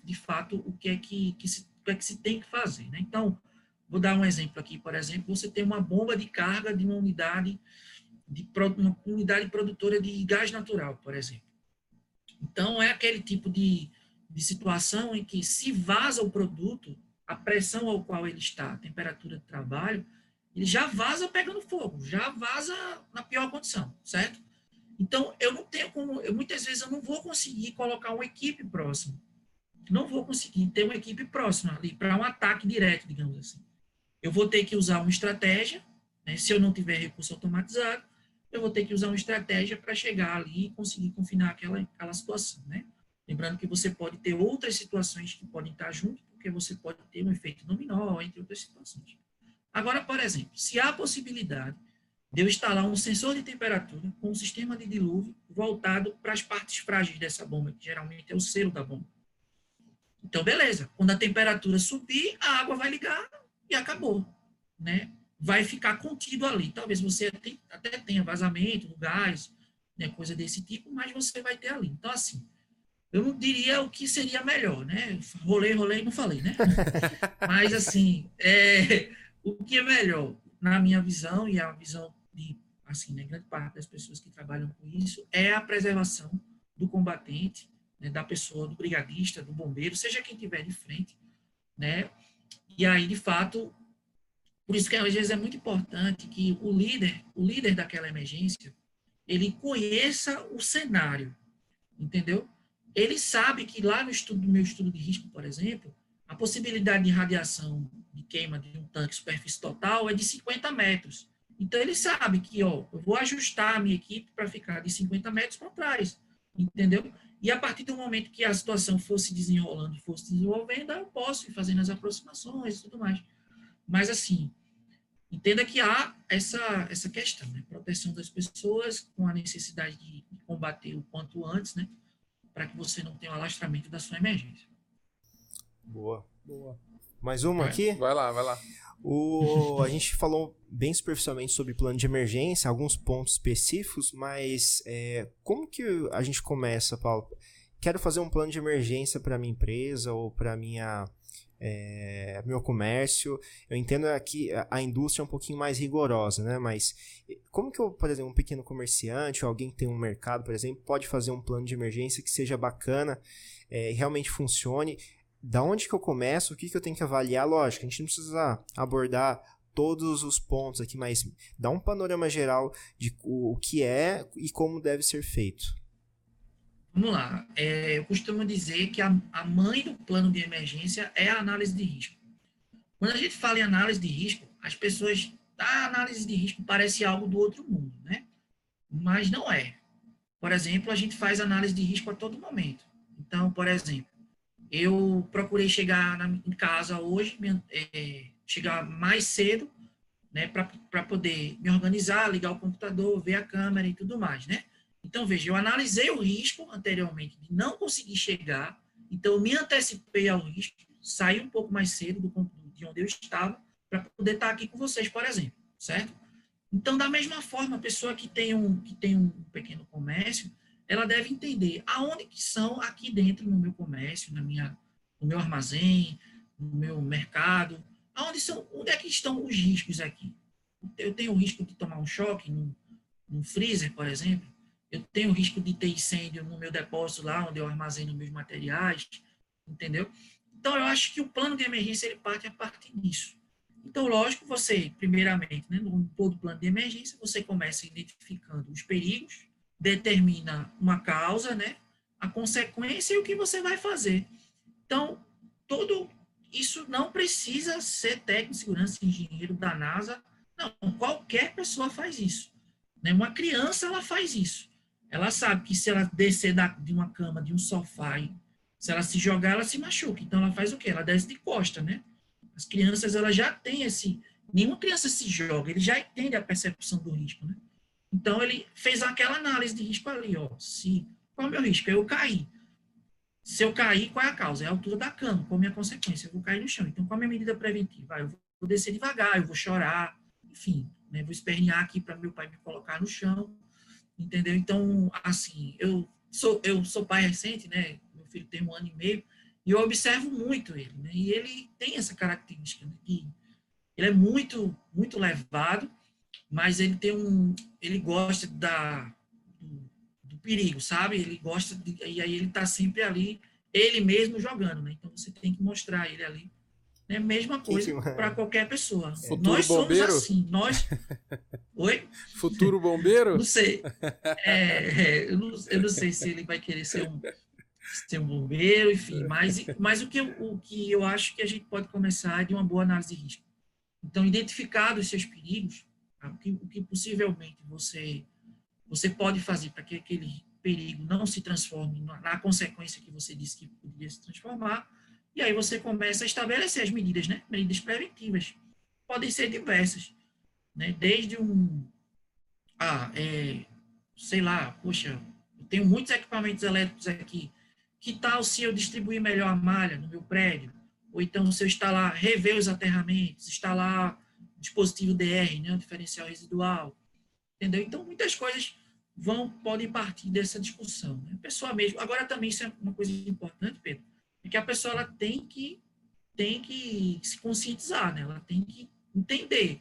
de fato o que é que se tem que fazer, né? Então, vou dar um exemplo aqui. Por exemplo, você tem uma bomba de carga de uma unidade produtora de gás natural, por exemplo. Então, é aquele tipo de situação em que, se vaza o produto, a pressão ao qual ele está, a temperatura de trabalho, ele já vaza pegando fogo, já vaza na pior condição, certo? Então, eu não tenho como, muitas vezes eu não vou conseguir colocar uma equipe próxima. Não vou conseguir ter uma equipe próxima ali para um ataque direto, digamos assim. Eu vou ter que usar uma estratégia, né? Se eu não tiver recurso automatizado, eu vou ter que usar uma estratégia para chegar ali e conseguir confinar aquela situação, né? Lembrando que você pode ter outras situações que podem estar junto, porque você pode ter um efeito dominó, entre outras situações. Agora, por exemplo, se há a possibilidade de eu instalar um sensor de temperatura com um sistema de dilúvio voltado para as partes frágeis dessa bomba, que geralmente é o selo da bomba. Então, beleza. Quando a temperatura subir, a água vai ligar e acabou, né? Vai ficar contido ali. Talvez você até tenha vazamento do gás, né, coisa desse tipo, mas você vai ter ali. Então, assim, eu não diria o que seria melhor, né? Rolei e não falei, né? Mas, assim, o que é melhor, na minha visão, e a visão de, assim, né, grande parte das pessoas que trabalham com isso, é a preservação do combatente, né, da pessoa, do brigadista, do bombeiro, seja quem estiver de frente, né? E aí, de fato, por isso que às vezes é muito importante que o líder daquela emergência, ele conheça o cenário, entendeu? Ele sabe que lá no meu estudo de risco, por exemplo, a possibilidade de radiação de queima de um tanque superfície total é de 50 metros. Então, ele sabe que, eu vou ajustar a minha equipe para ficar de 50 metros para trás, entendeu? E a partir do momento que a situação fosse desenrolando, fosse desenvolvendo, eu posso ir fazendo as aproximações e tudo mais. Mas, assim, entenda que há essa questão, né? Proteção das pessoas com a necessidade de combater o quanto antes, né? Para que você não tenha o alastramento da sua emergência. Boa. Mais uma aqui? Vai lá. A gente falou bem superficialmente sobre plano de emergência, alguns pontos específicos, mas como que a gente começa, Paulo? Quero fazer um plano de emergência para minha empresa ou para meu comércio. Eu entendo que a indústria é um pouquinho mais rigorosa, né? Mas como que por exemplo, um pequeno comerciante ou alguém que tem um mercado, por exemplo, pode fazer um plano de emergência que seja bacana, realmente funcione, da onde que eu começo, o que que eu tenho que avaliar. Lógico, a gente não precisa abordar todos os pontos aqui, mas dá um panorama geral de o que é e como deve ser feito. Vamos lá. Eu costumo dizer que a mãe do plano de emergência é a análise de risco. Quando a gente fala em análise de risco, as pessoas, a análise de risco parece algo do outro mundo, né? Mas não é. Por exemplo, a gente faz análise de risco a todo momento. Então, por exemplo, eu procurei chegar em casa hoje, chegar mais cedo, né, para poder me organizar, ligar o computador, ver a câmera e tudo mais, né? Então, veja, eu analisei o risco anteriormente de não conseguir chegar, então eu me antecipei ao risco, saí um pouco mais cedo de onde eu estava, para poder estar aqui com vocês, por exemplo, certo? Então, da mesma forma, a pessoa que tem um pequeno comércio, ela deve entender aonde que são aqui dentro no meu comércio, no meu armazém, no meu mercado, onde é que estão os riscos aqui? Eu tenho o risco de tomar um choque num freezer, por exemplo. Eu tenho o risco de ter incêndio no meu depósito lá, onde eu armazeno meus materiais, entendeu? Então, eu acho que o plano de emergência, ele parte a partir disso. Então, lógico, você, primeiramente, né, no todo plano de emergência, você começa identificando os perigos, determina uma causa, né, a consequência e o que você vai fazer. Então, tudo isso não precisa ser técnico de segurança, engenheiro da NASA. Não, qualquer pessoa faz isso. Né? Uma criança, ela faz isso. Ela sabe que se ela descer de uma cama, de um sofá, se ela se jogar, ela se machuca. Então, ela faz o quê? Ela desce de costa, né? As crianças, elas já têm nenhuma criança se joga, ele já entende a percepção do risco, né? Então, ele fez aquela análise de risco ali, ó. Qual é o meu risco? Eu caí. Se eu cair, qual é a causa? É a altura da cama, qual é a minha consequência? Eu vou cair no chão. Então, qual é a minha medida preventiva? Eu vou descer devagar, eu vou chorar, enfim, né? Vou espernear aqui para meu pai me colocar no chão, entendeu? Então, assim, eu sou pai recente, né? Meu filho tem 1 ano e meio, e eu observo muito ele, né? E ele tem essa característica, né? Que ele é muito, muito levado, mas ele gosta do perigo, sabe? Ele gosta e aí ele tá sempre ali, ele mesmo jogando, né? Então você tem que mostrar ele ali, né? Mesma coisa para qualquer pessoa. Futuro nós bombeiro? somos assim, Oi? Futuro bombeiro? Não sei. Eu não sei se ele vai querer ser um bombeiro, enfim, mas o que eu acho que a gente pode começar é de uma boa análise de risco. Então, identificados os seus perigos, o que possivelmente você pode fazer para que aquele perigo não se transforme na consequência que você disse que poderia se transformar, e aí você começa a estabelecer as medidas, né? Medidas preventivas. Podem ser diversas, né? Desde sei lá, poxa, eu tenho muitos equipamentos elétricos aqui, que tal se eu distribuir melhor a malha no meu prédio? Ou então, se eu instalar, rever os aterramentos, instalar dispositivo DR, né, o diferencial residual, entendeu? Então, muitas coisas podem partir dessa discussão. Né? A pessoa mesmo. Agora, também, isso é uma coisa importante, Pedro, é que a pessoa ela tem que se conscientizar, né? Ela tem que entender.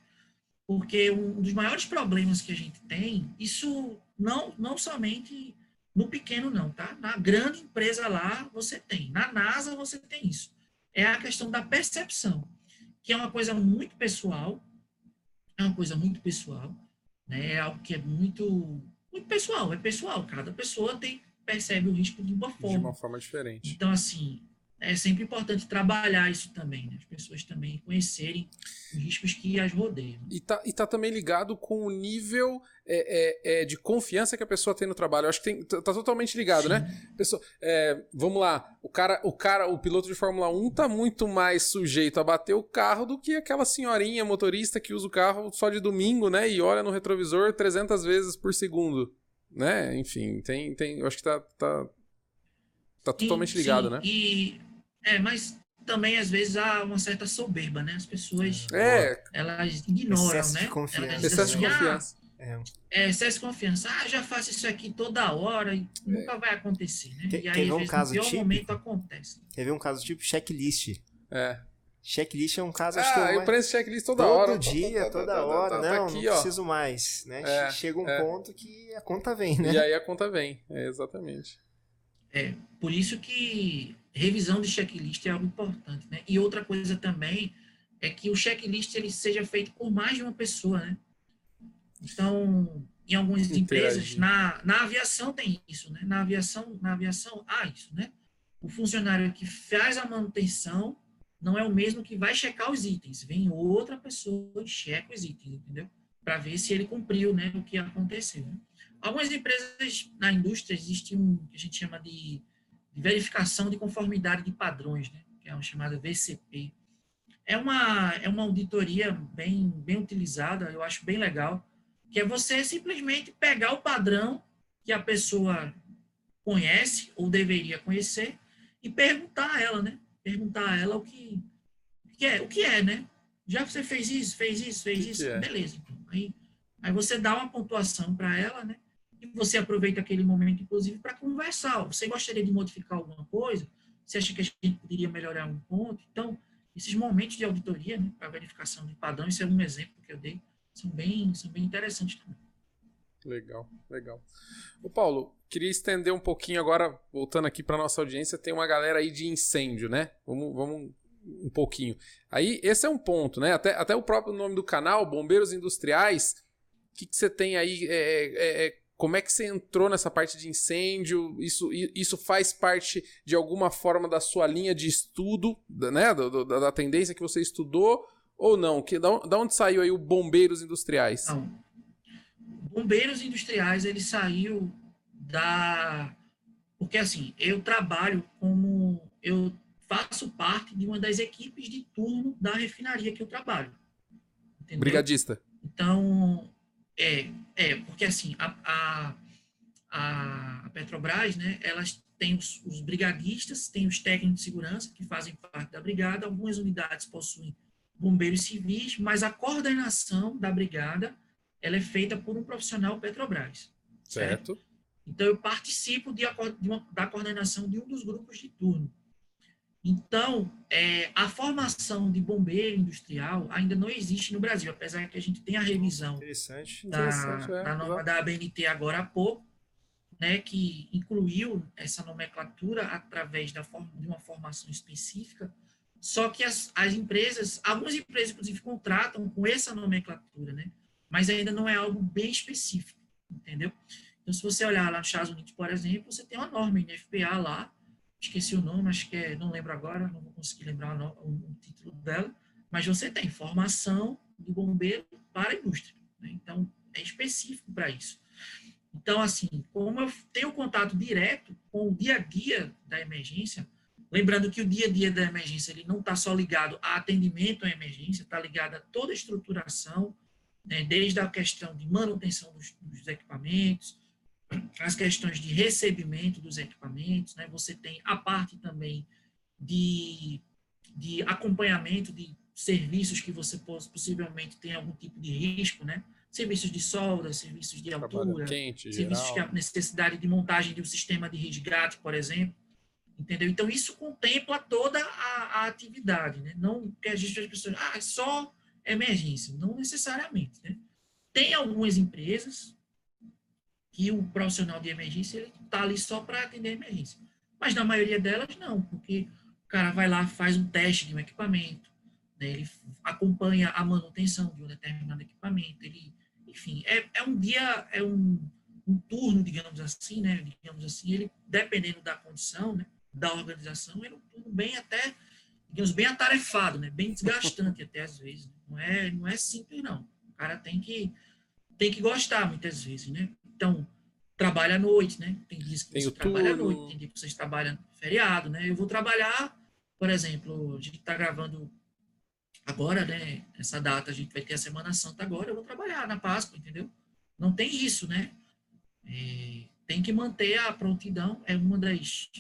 Porque um dos maiores problemas que a gente tem, isso não somente no pequeno, não, tá? Na grande empresa lá, você tem. Na NASA, você tem isso. É a questão da percepção, que é uma coisa muito pessoal, né? É algo que é muito pessoal, é pessoal. Cada pessoa percebe o risco de uma forma. De uma forma diferente. Então, assim, é sempre importante trabalhar isso também, né? As pessoas também conhecerem os riscos que as rodeiam. E tá também ligado com o nível de confiança que a pessoa tem no trabalho. Eu acho que tá totalmente ligado, né? Vamos lá, o piloto de Fórmula 1 tá muito mais sujeito a bater o carro do que aquela senhorinha motorista que usa o carro só de domingo, né? E olha no retrovisor 300 vezes por segundo, né? Enfim, eu acho que tá totalmente ligado, né? Mas também, às vezes, há uma certa soberba, né? As pessoas, elas ignoram, excesso né? de confiança. Excesso de confiança. Excesso de confiança. Já faço isso aqui toda hora e nunca vai acontecer, né? E aí, às vezes, no pior momento acontece. Quer ver um caso tipo checklist? É. Checklist é um caso, acho que eu preencho checklist toda hora. Todo dia, toda hora. Não, aqui, não preciso mais, né? Chega um ponto que a conta vem, né? E aí a conta vem, exatamente. Por isso que revisão de checklist é algo importante, né? E outra coisa também é que o checklist ele seja feito por mais de uma pessoa, né? Então, em algumas empresas, Interagir. na aviação tem isso, né? Na aviação há isso, né? O funcionário que faz a manutenção não é o mesmo que vai checar os itens. Vem outra pessoa e checa os itens, entendeu? Para ver se ele cumpriu, né, o que aconteceu. Algumas empresas na indústria existe um que a gente chama de verificação de conformidade de padrões, né? Que é uma chamada VCP. É uma auditoria bem utilizada, eu acho bem legal, que é você simplesmente pegar o padrão que a pessoa conhece ou deveria conhecer e perguntar a ela, né? Perguntar a ela o que é, né? Já que você fez isso, fez Que isso, é? beleza. Então, aí você dá uma pontuação para ela, né? E você aproveita aquele momento, inclusive, para conversar. Você gostaria de modificar alguma coisa? Você acha que a gente poderia melhorar um ponto? Então, esses momentos de auditoria, né, para verificação de padrão, isso é um exemplo que eu dei, são bem interessantes também. Legal, legal. Ô Paulo, queria estender um pouquinho agora, voltando aqui para nossa audiência, tem uma galera aí de incêndio, né? Vamos um pouquinho. Aí, esse é um ponto, né? Até o próprio nome do canal, Bombeiros Industriais, o que você tem aí? Como é que você entrou nessa parte de incêndio? Isso faz parte, de alguma forma, da sua linha de estudo, né? Da tendência que você estudou, ou não? Da onde saiu aí o Bombeiros Industriais? Então, bombeiros industriais, ele saiu da... Porque, assim, eu faço parte de uma das equipes de turno da refinaria que eu trabalho, entendeu? Brigadista. Então, porque assim, a Petrobras, né, elas têm os brigadistas, tem os técnicos de segurança que fazem parte da brigada, algumas unidades possuem bombeiros civis, mas a coordenação da brigada, ela é feita por um profissional Petrobras, certo? Certo. Então, eu participo da coordenação de um dos grupos de turno. Então, a formação de bombeiro industrial ainda não existe no Brasil, apesar que a gente tem a Nossa, revisão interessante. Interessante, da norma exato. da ABNT agora há pouco, né, que incluiu essa nomenclatura através de uma formação específica, só que algumas empresas, inclusive, contratam com essa nomenclatura, né, mas ainda não é algo bem específico, entendeu? Então, se você olhar lá nos Estados Unidos, por exemplo, você tem uma norma NFPA lá, esqueci o nome, acho que não lembro agora, não vou conseguir lembrar o título dela, mas você tem formação de bombeiro para a indústria, né? Então, é específico para isso. Então, assim, como eu tenho contato direto com o dia a dia da emergência, lembrando que o dia a dia da emergência ele não está só ligado a atendimento à emergência, está ligado a toda a estruturação, né, desde a questão de manutenção dos equipamentos, as questões de recebimento dos equipamentos, né, você tem a parte também de acompanhamento de serviços que você possivelmente tem algum tipo de risco, né? Serviços de solda, serviços de Trabalho altura, quente, serviços que geral. há necessidade de montagem de um sistema de resgate, por exemplo, entendeu? Então, isso contempla toda a atividade, né? Não que a gente as pessoas, é só emergência. Não necessariamente, né? Tem algumas empresas que o profissional de emergência ele está ali só para atender a emergência. Mas na maioria delas, não, porque o cara vai lá, faz um teste de um equipamento, né, ele acompanha a manutenção de um determinado equipamento, enfim, um turno, digamos assim, ele, dependendo da condição, né, da organização, é um turno bem atarefado, né, bem desgastante até às vezes. Não é simples, não. O cara tem que gostar muitas vezes, né? Então, trabalha à noite, né? Tem dias que Tem o você trabalha à noite, turno. tem dias que você trabalha feriado, né? Eu vou trabalhar, por exemplo, a gente está gravando agora, né? Essa data, a gente vai ter a Semana Santa agora, eu vou trabalhar na Páscoa, entendeu? Não tem isso, né? Tem que manter a prontidão, é uma das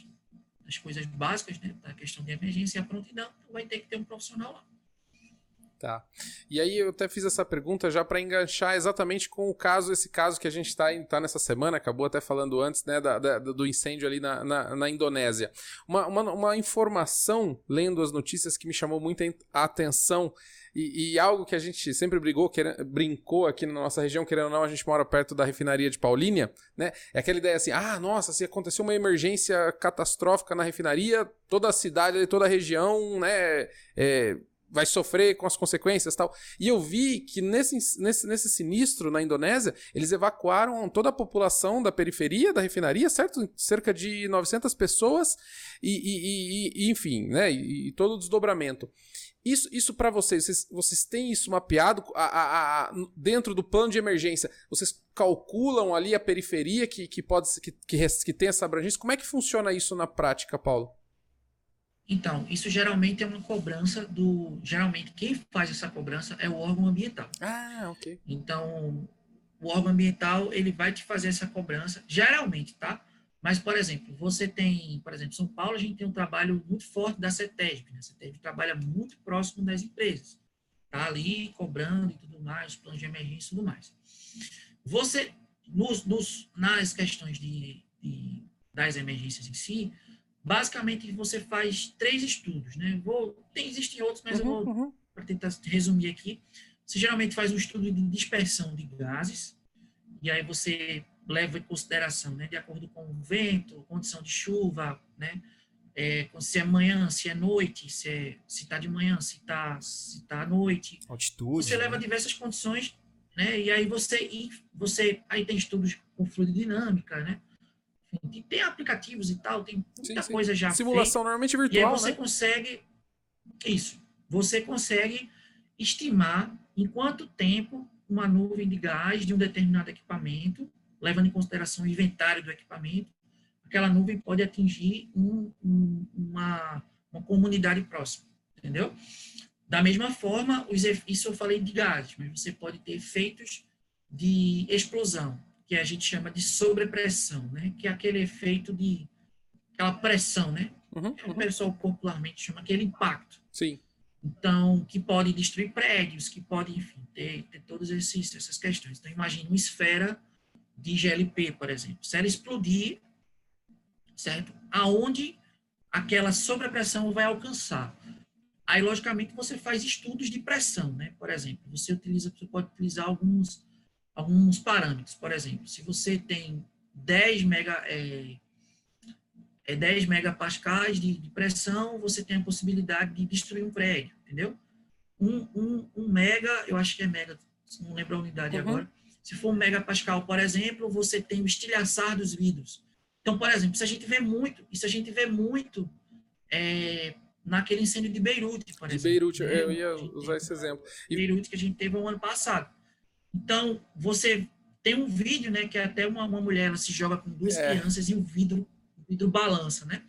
coisas básicas, né? Da questão de emergência, a prontidão, então vai ter que ter um profissional lá. Tá. E aí eu até fiz essa pergunta já para enganchar exatamente com esse caso que a gente tá nessa semana, acabou até falando antes, né, do incêndio ali na Indonésia. Uma informação, lendo as notícias, que me chamou muita atenção e algo que a gente sempre brincou aqui na nossa região, querendo ou não, a gente mora perto da refinaria de Paulínia, né? É aquela ideia assim, nossa, se aconteceu uma emergência catastrófica na refinaria, toda a cidade, toda a região, né, vai sofrer com as consequências e tal. E eu vi que nesse sinistro na Indonésia, eles evacuaram toda a população da periferia da refinaria, certo? Cerca de 900 pessoas e enfim, né? E todo o desdobramento. Isso para vocês têm isso mapeado dentro do plano de emergência? Vocês calculam ali a periferia que tem essa abrangência? Como é que funciona isso na prática, Paulo? Então, isso geralmente é uma cobrança geralmente quem faz essa cobrança é o órgão ambiental. Ok. Então, o órgão ambiental, ele vai te fazer essa cobrança, geralmente, tá? Mas, por exemplo, São Paulo, a gente tem um trabalho muito forte da CETESB, né? A CETESB trabalha muito próximo das empresas, tá ali cobrando e tudo mais, planos de emergência e tudo mais. Você, nas questões das emergências em si, basicamente você faz 3 estudos, né? Existem outros, mas eu vou, para tentar resumir aqui, você geralmente faz um estudo de dispersão de gases, e aí você leva em consideração, né, de acordo com o vento, condição de chuva, né, se é manhã, se é noite, se está de manhã, se está à noite. Altitude. Você leva diversas condições, né, e aí aí tem estudos com fluidodinâmica, né, enfim, tem aplicativos e tal, tem muita coisa já simulação feita, normalmente virtual, e aí você né? você consegue estimar em quanto tempo uma nuvem de gás de um determinado equipamento, levando em consideração o inventário do equipamento, aquela nuvem pode atingir uma comunidade próxima, entendeu? Da mesma forma, isso eu falei de gases, mas você pode ter efeitos de explosão, que a gente chama de sobrepressão, né? Que é aquele efeito aquela pressão, né? O pessoal popularmente chama aquele impacto. Sim. Então, que pode destruir prédios, que pode, enfim, ter todas essas questões. Então, imagine uma esfera de GLP, por exemplo. Se ela explodir, certo? Aonde aquela sobrepressão vai alcançar? Aí, logicamente, você faz estudos de pressão, né? Por exemplo, você pode utilizar alguns parâmetros. Por exemplo, se você tem 10 megapascais de pressão, você tem a possibilidade de destruir um prédio, entendeu? Um mega, eu acho que é mega, não lembro a unidade agora. Se for 1 megapascal, por exemplo, você tem o estilhaçar dos vidros. Então, por exemplo, isso a gente vê muito naquele incêndio de Beirute, por exemplo. De Beirute, eu ia usar esse exemplo. Beirute que a gente teve no ano passado. Então, você tem um vídeo, né, que é até uma mulher, ela se joga com 2 crianças e o vidro balança, né?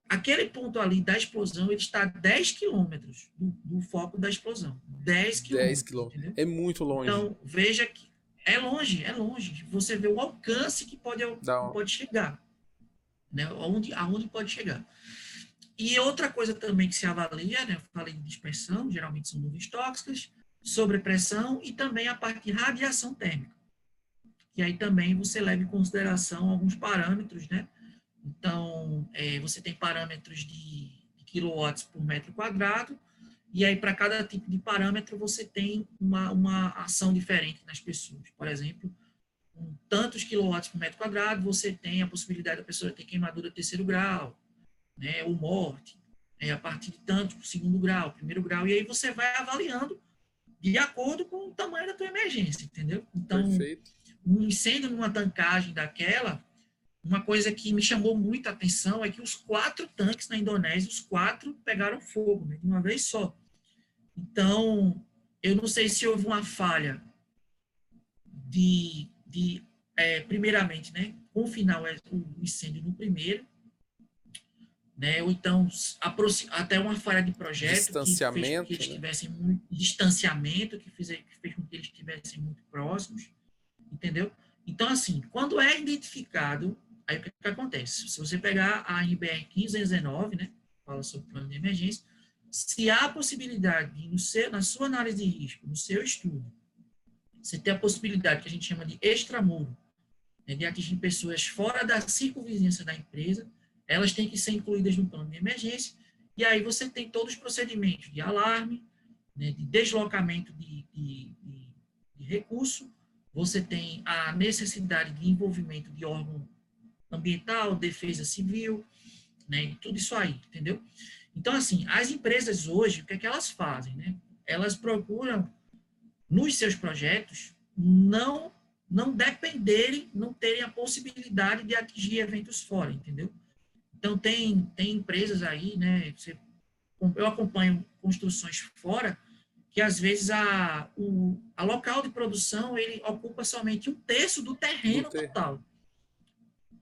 Aquele ponto ali da explosão, ele está a 10 quilômetros do foco da explosão. 10 quilômetros. É muito longe. Então, veja que é longe. Você vê o alcance que pode chegar. Né? Aonde pode chegar. E outra coisa também que se avalia, né? Eu falei de dispersão, geralmente são nuvens tóxicas, sobrepressão e também a parte de radiação térmica. E aí também você leva em consideração alguns parâmetros, né? Então, você tem parâmetros de quilowatts por metro quadrado, e aí para cada tipo de parâmetro você tem uma ação diferente nas pessoas. Por exemplo, com tantos quilowatts por metro quadrado, você tem a possibilidade da pessoa ter queimadura de 3º grau, né, ou morte, a partir de tanto, 2º grau, 1º grau, e aí você vai avaliando de acordo com o tamanho da tua emergência, entendeu? Então, perfeito. Um incêndio numa tancagem daquela, uma coisa que me chamou muita atenção é que os 4 tanques na Indonésia, os 4 pegaram fogo, né, de uma vez só. Então, eu não sei se houve uma falha primeiramente, né, confinar o incêndio no primeiro, né, ou então até uma falha de projeto distanciamento, que fez com que eles tivessem muito distanciamento, que fez com que eles estivessem muito próximos, entendeu? Então, assim, quando é identificado, aí o que acontece? Se você pegar a NBR 1519, né, fala sobre plano de emergência, se há a possibilidade de, na sua análise de risco, no seu estudo, você ter a possibilidade que a gente chama de extramuro, né, de atingir pessoas fora da circunvizinhança da empresa, elas têm que ser incluídas no plano de emergência, e aí você tem todos os procedimentos de alarme, né, de deslocamento de recurso, você tem a necessidade de envolvimento de órgão ambiental, defesa civil, né, e tudo isso aí, entendeu? Então, assim, as empresas hoje, o que é que elas fazem, né? Elas procuram, nos seus projetos, não dependerem, não terem a possibilidade de atingir eventos fora, entendeu? Então, tem empresas aí, né? Eu acompanho construções fora, que às vezes a local de produção, ele ocupa somente 1/3 do terreno total.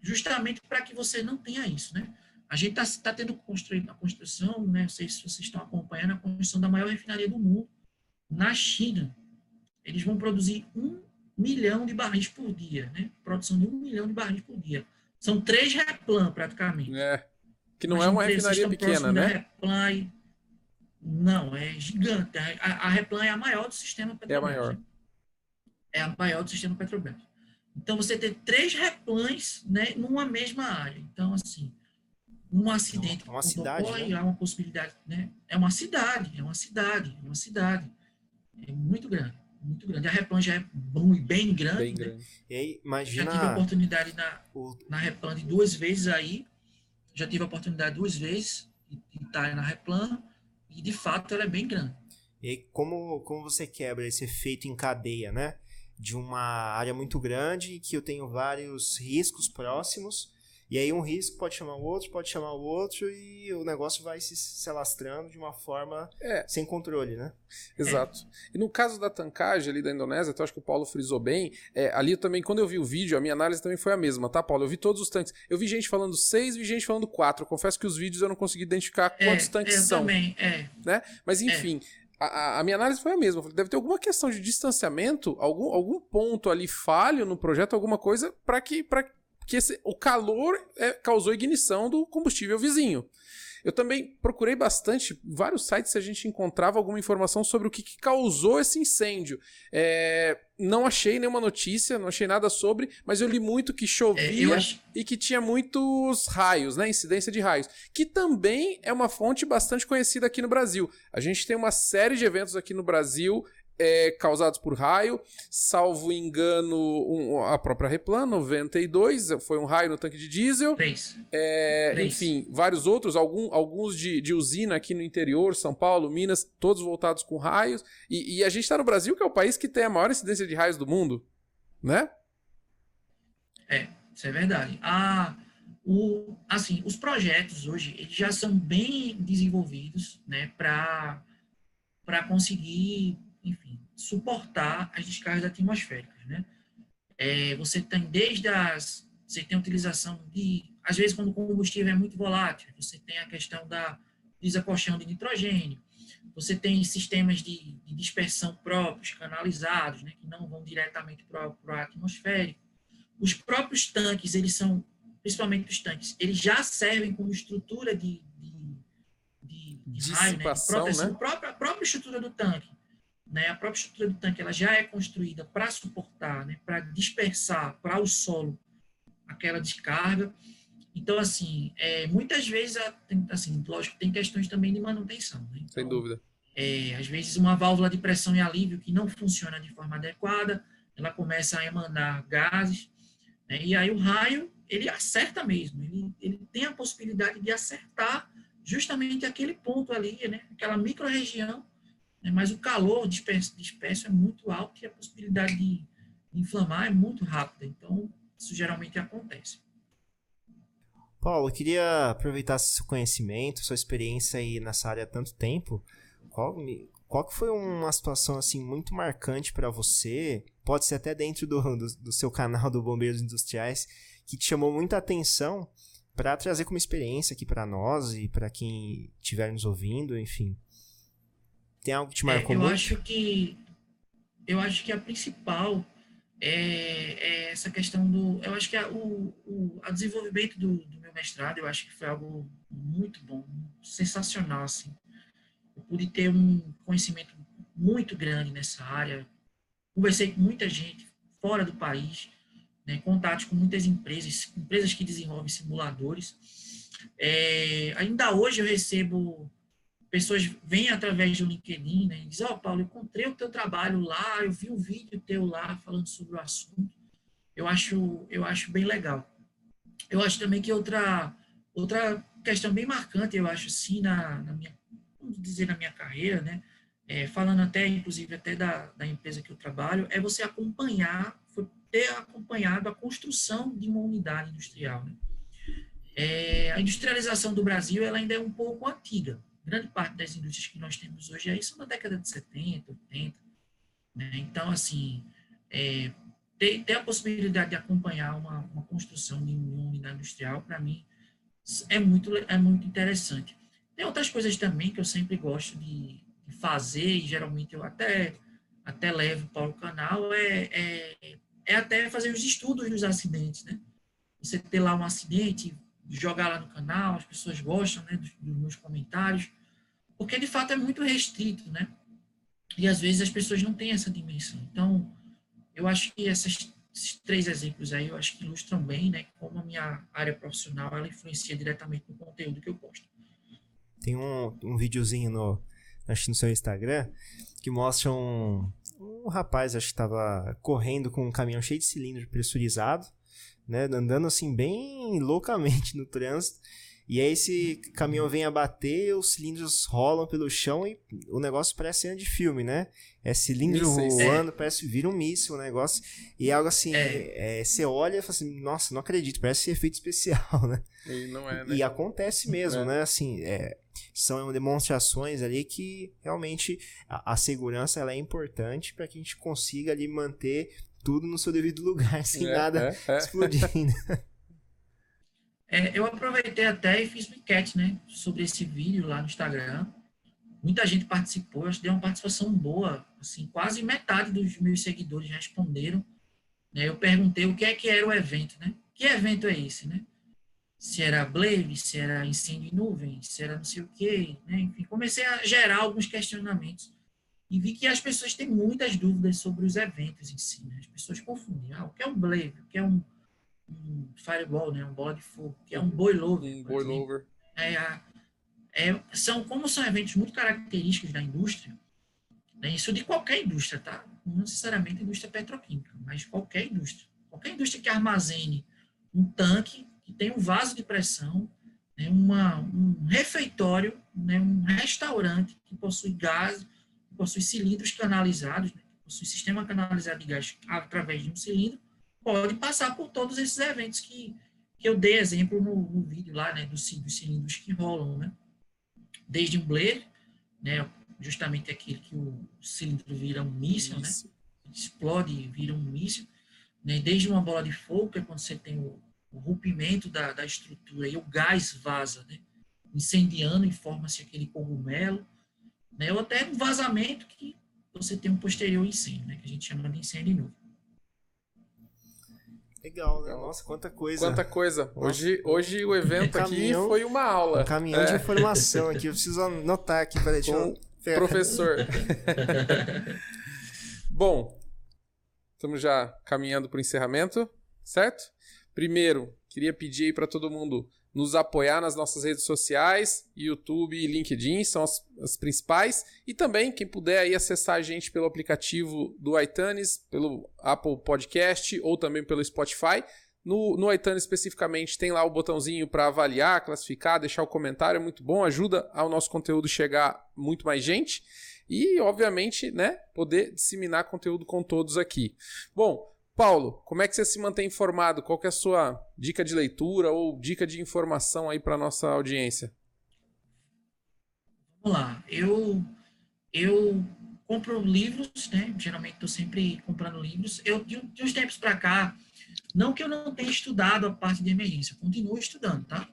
Justamente para que você não tenha isso, né? A gente está tendo construído a construção, né? Não sei se vocês estão acompanhando a construção da maior refinaria do mundo, na China. Eles vão produzir 1 milhão de barris por dia, né? Produção de 1 milhão de barris por dia. São 3 Replan, praticamente. Que não é uma refinaria pequena, né? Replan não, é gigante. A Replan é a maior do sistema Petrobras. É a maior. Né? É a maior do sistema Petrobras. Então, você tem 3 Replans, né, numa mesma área. Então, assim, um acidente uma cidade, ocorre, né? há uma possibilidade, né? É uma cidade. É muito grande, muito grande. A Replan já é bem grande. Bem grande. Né? E aí, imagina... Já tive a oportunidade na Replan de 2 vezes aí. Já tive a oportunidade 2 vezes de estar na Replan. E, de fato, ela é bem grande. E aí, como você quebra esse efeito em cadeia, né? De uma área muito grande que eu tenho vários riscos próximos, e aí um risco pode chamar o outro, e o negócio vai se alastrando de uma forma sem controle, né? Exato. E no caso da tankagem ali da Indonésia, eu acho que o Paulo frisou bem, ali também, quando eu vi o vídeo, a minha análise também foi a mesma, tá, Paulo? Eu vi todos os tanques. Eu vi gente falando 6, vi gente falando 4. Eu confesso que os vídeos eu não consegui identificar quantos tanques são. Também, né? Mas enfim... A minha análise foi a mesma. Deve ter alguma questão de distanciamento, algum ponto ali falho no projeto, alguma coisa para que o calor causou ignição do combustível vizinho. Eu também procurei bastante, vários sites, se a gente encontrava alguma informação sobre o que causou esse incêndio. Não achei nenhuma notícia, não achei nada sobre, mas eu li muito que chovia e que tinha muitos raios, né? Incidência de raios, que também é uma fonte bastante conhecida aqui no Brasil. A gente tem uma série de eventos aqui no Brasil causados por raio, salvo engano, a própria Replan, 92, foi um raio no tanque de diesel. 3. Enfim, vários outros, alguns de usina aqui no interior, São Paulo, Minas, todos voltados com raios. E a gente está no Brasil, que é o país que tem a maior incidência de raios do mundo, né? Isso é verdade. Assim, os projetos hoje eles já são bem desenvolvidos, né, para conseguir, enfim, suportar as descargas atmosféricas, né? Você tem você tem a utilização às vezes quando o combustível é muito volátil, você tem a questão da desacochão de nitrogênio, você tem sistemas de dispersão próprios, canalizados, né, que não vão diretamente para o atmosférico. Os próprios tanques, eles são, principalmente os tanques, eles já servem como estrutura de raio, né, de proteção, né? A própria estrutura do tanque. Né, a própria estrutura do tanque ela já é construída para suportar, né, para dispersar para o solo aquela descarga. Então, assim, muitas vezes, assim, lógico, tem questões também de manutenção. Né? Então, sem dúvida. Às vezes, uma válvula de pressão e alívio que não funciona de forma adequada, ela começa a emanar gases, né? E aí o raio, ele acerta mesmo, ele tem a possibilidade de acertar justamente aquele ponto ali, né? Aquela micro-região, né? Mas o calor disperso é muito alto e a possibilidade de inflamar é muito rápida. Então, isso geralmente acontece. Paulo, eu queria aproveitar seu conhecimento, sua experiência aí nessa área há tanto tempo. Qual que foi uma situação assim muito marcante para você? Pode ser até dentro do seu canal do Bombeiros Industriais, que te chamou muita atenção para trazer como experiência aqui para nós e para quem estiver nos ouvindo, enfim. Tem algo que te marcou muito? Eu acho que a principal é essa questão eu acho que o desenvolvimento do meu mestrado, eu acho que foi algo muito bom, sensacional, assim. pude ter um conhecimento muito grande nessa área. Conversei com muita gente fora do país, né, contatos com muitas empresas que desenvolvem simuladores. Ainda hoje eu recebo pessoas vêm através do LinkedIn, né, e dizem, Paulo, eu encontrei o teu trabalho lá, eu vi um vídeo teu lá falando sobre o assunto. Eu acho bem legal. Eu acho também que outra questão bem marcante, eu acho, assim, vamos dizer, na minha carreira, né, falando até, inclusive, até da empresa que eu trabalho, é você ter acompanhado a construção de uma unidade industrial, né? A industrialização do Brasil, ela ainda é um pouco antiga. Grande parte das indústrias que nós temos hoje aí são da década de 70, 80, né? Então, assim, ter a possibilidade de acompanhar uma construção de uma unidade industrial, para mim, é muito interessante. Tem outras coisas também que eu sempre gosto de fazer, e geralmente eu até levo para o canal, até fazer os estudos dos acidentes, né? Você ter lá um acidente, jogar lá no canal, as pessoas gostam, né, dos meus comentários, porque de fato é muito restrito, né? E às vezes as pessoas não têm essa dimensão. Então, eu acho que esses 3 exemplos aí, eu acho que ilustram bem, né, como a minha área profissional, ela influencia diretamente no conteúdo que eu posto. Tem um videozinho acho que no seu Instagram, que mostra um rapaz, acho que estava correndo com um caminhão cheio de cilindro pressurizado, né, andando assim bem loucamente no trânsito, e aí esse caminhão vem a bater, os cilindros rolam pelo chão e o negócio parece cena de filme, né? Cilindro voando, parece vira um míssil o negócio, e é algo assim, você olha e fala assim, nossa, não acredito, parece efeito especial, né? E não é, né? E acontece mesmo, né? Assim, são demonstrações ali que realmente a segurança ela é importante para que a gente consiga ali manter tudo no seu devido lugar, sem nada explodindo. Eu aproveitei até e fiz uma enquete, né, sobre esse vídeo lá no Instagram. Muita gente participou, acho que deu uma participação boa, assim, quase metade dos meus seguidores responderam, né? Eu perguntei o que era o evento, né? Que evento é esse, né? Se era Blave, se era incêndio em nuvem, se era não sei o quê, né? Enfim, comecei a gerar alguns questionamentos e vi que as pessoas têm muitas dúvidas sobre os eventos em si, né? As pessoas confundem, o que é um Blave, o que é um fireball, né? Um bola de fogo, o que é um boilover. Um boilover. Como são eventos muito característicos da indústria, né? Isso de qualquer indústria, tá? Não necessariamente indústria petroquímica, mas qualquer indústria. Qualquer indústria que armazene um tanque, que tem um vaso de pressão, né? Um refeitório, né? Um restaurante que possui gás, que possui cilindros canalizados, né? Que possui sistema canalizado de gás através de um cilindro, pode passar por todos esses eventos que eu dei exemplo no vídeo lá, né? Dos cilindros que rolam, né? Desde um blade, né, justamente aquele que o cilindro vira um míssil, né, explode e vira um míssil, né, desde uma bola de fogo, que é quando você tem o rompimento da estrutura e o gás vaza, né, incendiando e forma-se aquele cogumelo, né, ou até um vazamento que você tem um posterior incêndio, né, que a gente chama de incêndio em nuvem. Legal, né? Nossa, quanta coisa. Quanta coisa. Hoje o evento aqui foi uma aula. Um caminhão de informação aqui. Eu preciso anotar aqui para deixar o professor. Bom, estamos já caminhando para o encerramento, certo? Primeiro, queria pedir aí para todo mundo nos apoiar nas nossas redes sociais, YouTube e LinkedIn, são as principais. E também, quem puder aí acessar a gente pelo aplicativo do iTunes, pelo Apple Podcast ou também pelo Spotify. No iTunes especificamente tem lá o botãozinho para avaliar, classificar, deixar o comentário, é muito bom, ajuda ao nosso conteúdo chegar muito mais gente. E, obviamente, né, poder disseminar conteúdo com todos aqui. Bom, Paulo, como é que você se mantém informado? Qual que é a sua dica de leitura ou dica de informação aí para nossa audiência? Vamos lá. Eu compro livros, né? Geralmente estou sempre comprando livros. De uns tempos para cá, não que eu não tenha estudado a parte de emergência, eu continuo estudando, tá?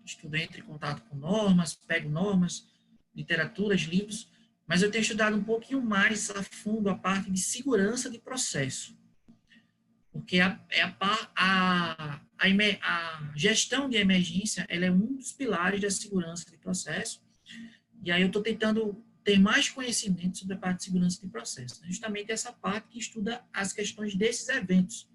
Estudo, entro em contato com normas, pego normas, literaturas, livros, mas eu tenho estudado um pouquinho mais a fundo a parte de segurança de processo. Porque a gestão de emergência ela é um dos pilares da segurança de processo E aí eu estou tentando ter mais conhecimento sobre a parte de segurança de processo. Justamente essa parte que estuda as questões desses eventos,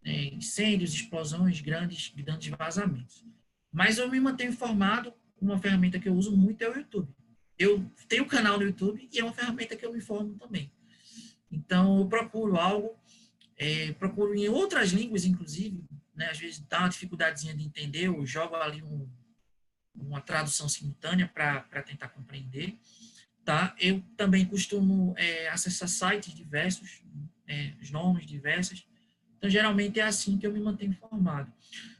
né? Incêndios, explosões, grandes vazamentos. Mas eu me mantenho informado. Uma ferramenta que eu uso muito é o YouTube. Eu tenho um canal no YouTube e é uma ferramenta que eu me informo também. Então, eu procuro algo, procuro em outras línguas, inclusive, né? Às vezes dá uma dificuldadezinha de entender, eu jogo ali uma tradução simultânea para tentar compreender. Tá? Eu também costumo acessar sites diversos, os nomes diversos. Então, geralmente é assim que eu me mantenho informado.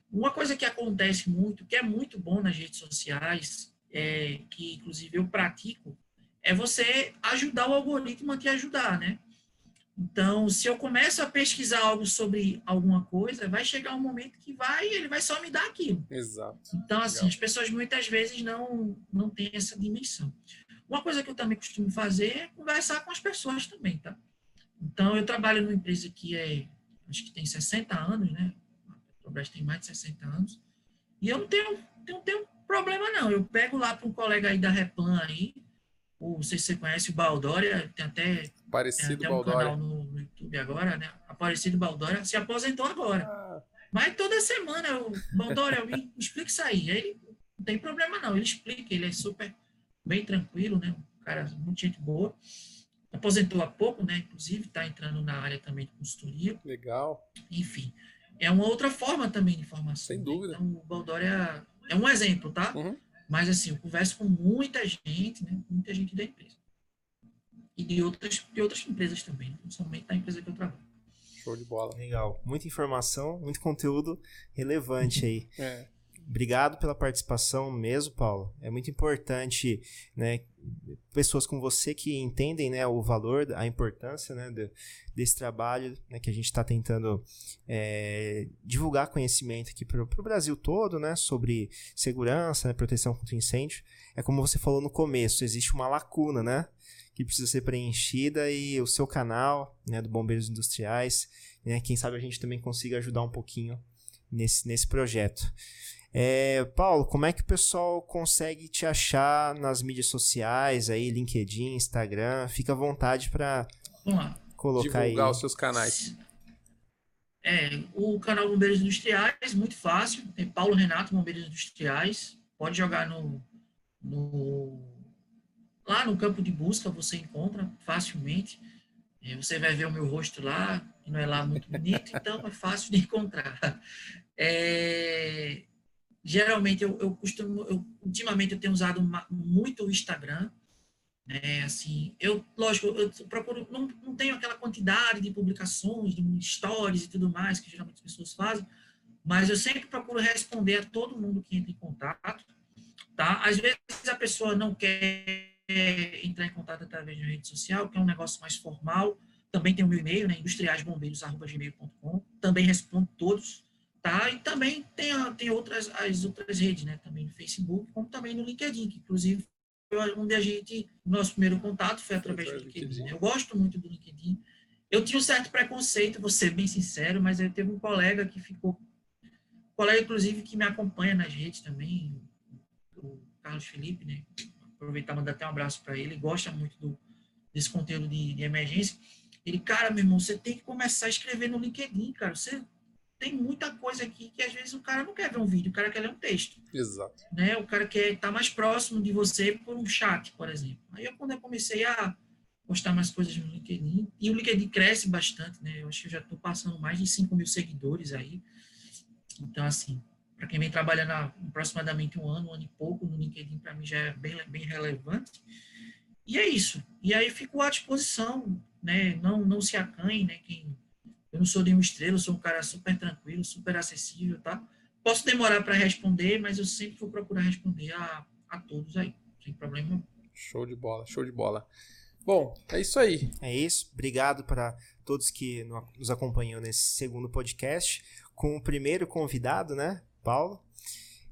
Uma coisa que acontece muito, que é muito bom nas redes sociais, que inclusive eu pratico, é você ajudar o algoritmo a te ajudar, né? Então, se eu começo a pesquisar algo sobre alguma coisa, vai chegar um momento que ele vai só me dar aquilo. Exato. Então, assim, as pessoas muitas vezes não têm essa dimensão. Uma coisa que eu também costumo fazer é conversar com as pessoas também, tá? Então, eu trabalho numa empresa que acho que tem 60 anos, né? A Petrobras tem mais de 60 anos. E eu não tenho problema, não. Eu pego lá para um colega aí da Replan aí, não sei se você conhece o Baldória, tem até um canal no YouTube agora, né? Aparecido Baldória, se aposentou agora. Mas toda semana, Baldória, me explica isso aí. Ele não tem problema, não. Ele explica, ele é super bem tranquilo, né? Um cara, muito gente boa. Aposentou há pouco, né? Inclusive, está entrando na área também de consultoria. Legal. Enfim, é uma outra forma também de informação. Sem dúvida. Né? Então, o Baldória é um exemplo, tá? Uhum. Mas, assim, eu converso com muita gente, né? Muita gente da empresa. E de outras empresas também, não somente da empresa que eu trabalho. Show de bola. Legal. Muita informação, muito conteúdo relevante aí. Obrigado pela participação mesmo, Paulo. É muito importante, né, pessoas como você que entendem, né, o valor, a importância, né, desse trabalho, né, que a gente está tentando divulgar conhecimento aqui para o Brasil todo, né, sobre segurança, né, proteção contra incêndio. É como você falou no começo, existe uma lacuna, né, que precisa ser preenchida, e o seu canal, né, do Bombeiros Industriais, né, quem sabe a gente também consiga ajudar um pouquinho nesse projeto. Paulo, como é que o pessoal consegue te achar nas mídias sociais, aí, LinkedIn, Instagram? Fica à vontade para colocar aí. Divulgar os seus canais. O canal Bombeiros Industriais, muito fácil. Tem Paulo Renato Bombeiros Industriais. Pode jogar lá no campo de busca, você encontra facilmente. Você vai ver o meu rosto lá, que não é lá muito bonito, então é fácil de encontrar. Geralmente, ultimamente eu tenho usado muito o Instagram, né? Assim, lógico, eu procuro, não tenho aquela quantidade de publicações, de stories e tudo mais, que geralmente as pessoas fazem, mas eu sempre procuro responder a todo mundo que entra em contato, tá? Às vezes a pessoa não quer entrar em contato através de uma rede social, que é um negócio mais formal. Também tem o meu e-mail, né? industriaisbombeiros@gmail.com. Também respondo todos, tá? E também tem as outras redes, né? Também no Facebook, como também no LinkedIn, que inclusive foi onde nosso primeiro contato foi através do LinkedIn. Eu gosto muito do LinkedIn. Eu tinha um certo preconceito, vou ser bem sincero, mas eu teve um colega inclusive que me acompanha nas redes também, o Carlos Felipe, né? Aproveitar e mandar até um abraço para ele, gosta muito desse conteúdo de emergência. Ele, cara, meu irmão, você tem que começar a escrever no LinkedIn, cara. Você tem muita coisa aqui que às vezes o cara não quer ver um vídeo, o cara quer ler um texto. Exato. Né? O cara quer estar mais próximo de você por um chat, por exemplo. Aí quando eu comecei a postar mais coisas no LinkedIn, e o LinkedIn cresce bastante, né? Eu acho que eu já estou passando mais de 5.000 seguidores aí. Então, assim, para quem vem trabalhando há aproximadamente um ano e pouco no LinkedIn, para mim já é bem relevante. E é isso. E aí fico à disposição, né? Não se acanhe, né? Eu não sou nenhuma estrela, eu sou um cara super tranquilo, super acessível, tá? Posso demorar para responder, mas eu sempre vou procurar responder a todos aí, sem problema. Show de bola, show de bola. Bom, é isso aí. É isso. Obrigado para todos que nos acompanham nesse segundo podcast, com o primeiro convidado, né, Paulo?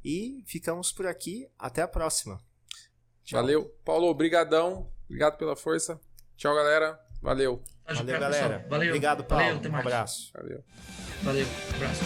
E ficamos por aqui. Até a próxima. Tchau. Valeu. Paulo, obrigadão. Obrigado pela força. Tchau, galera. Valeu. Valeu, galera. Valeu. Obrigado, Paulo. Valeu, até mais. Um abraço. Valeu. Valeu, um abraço.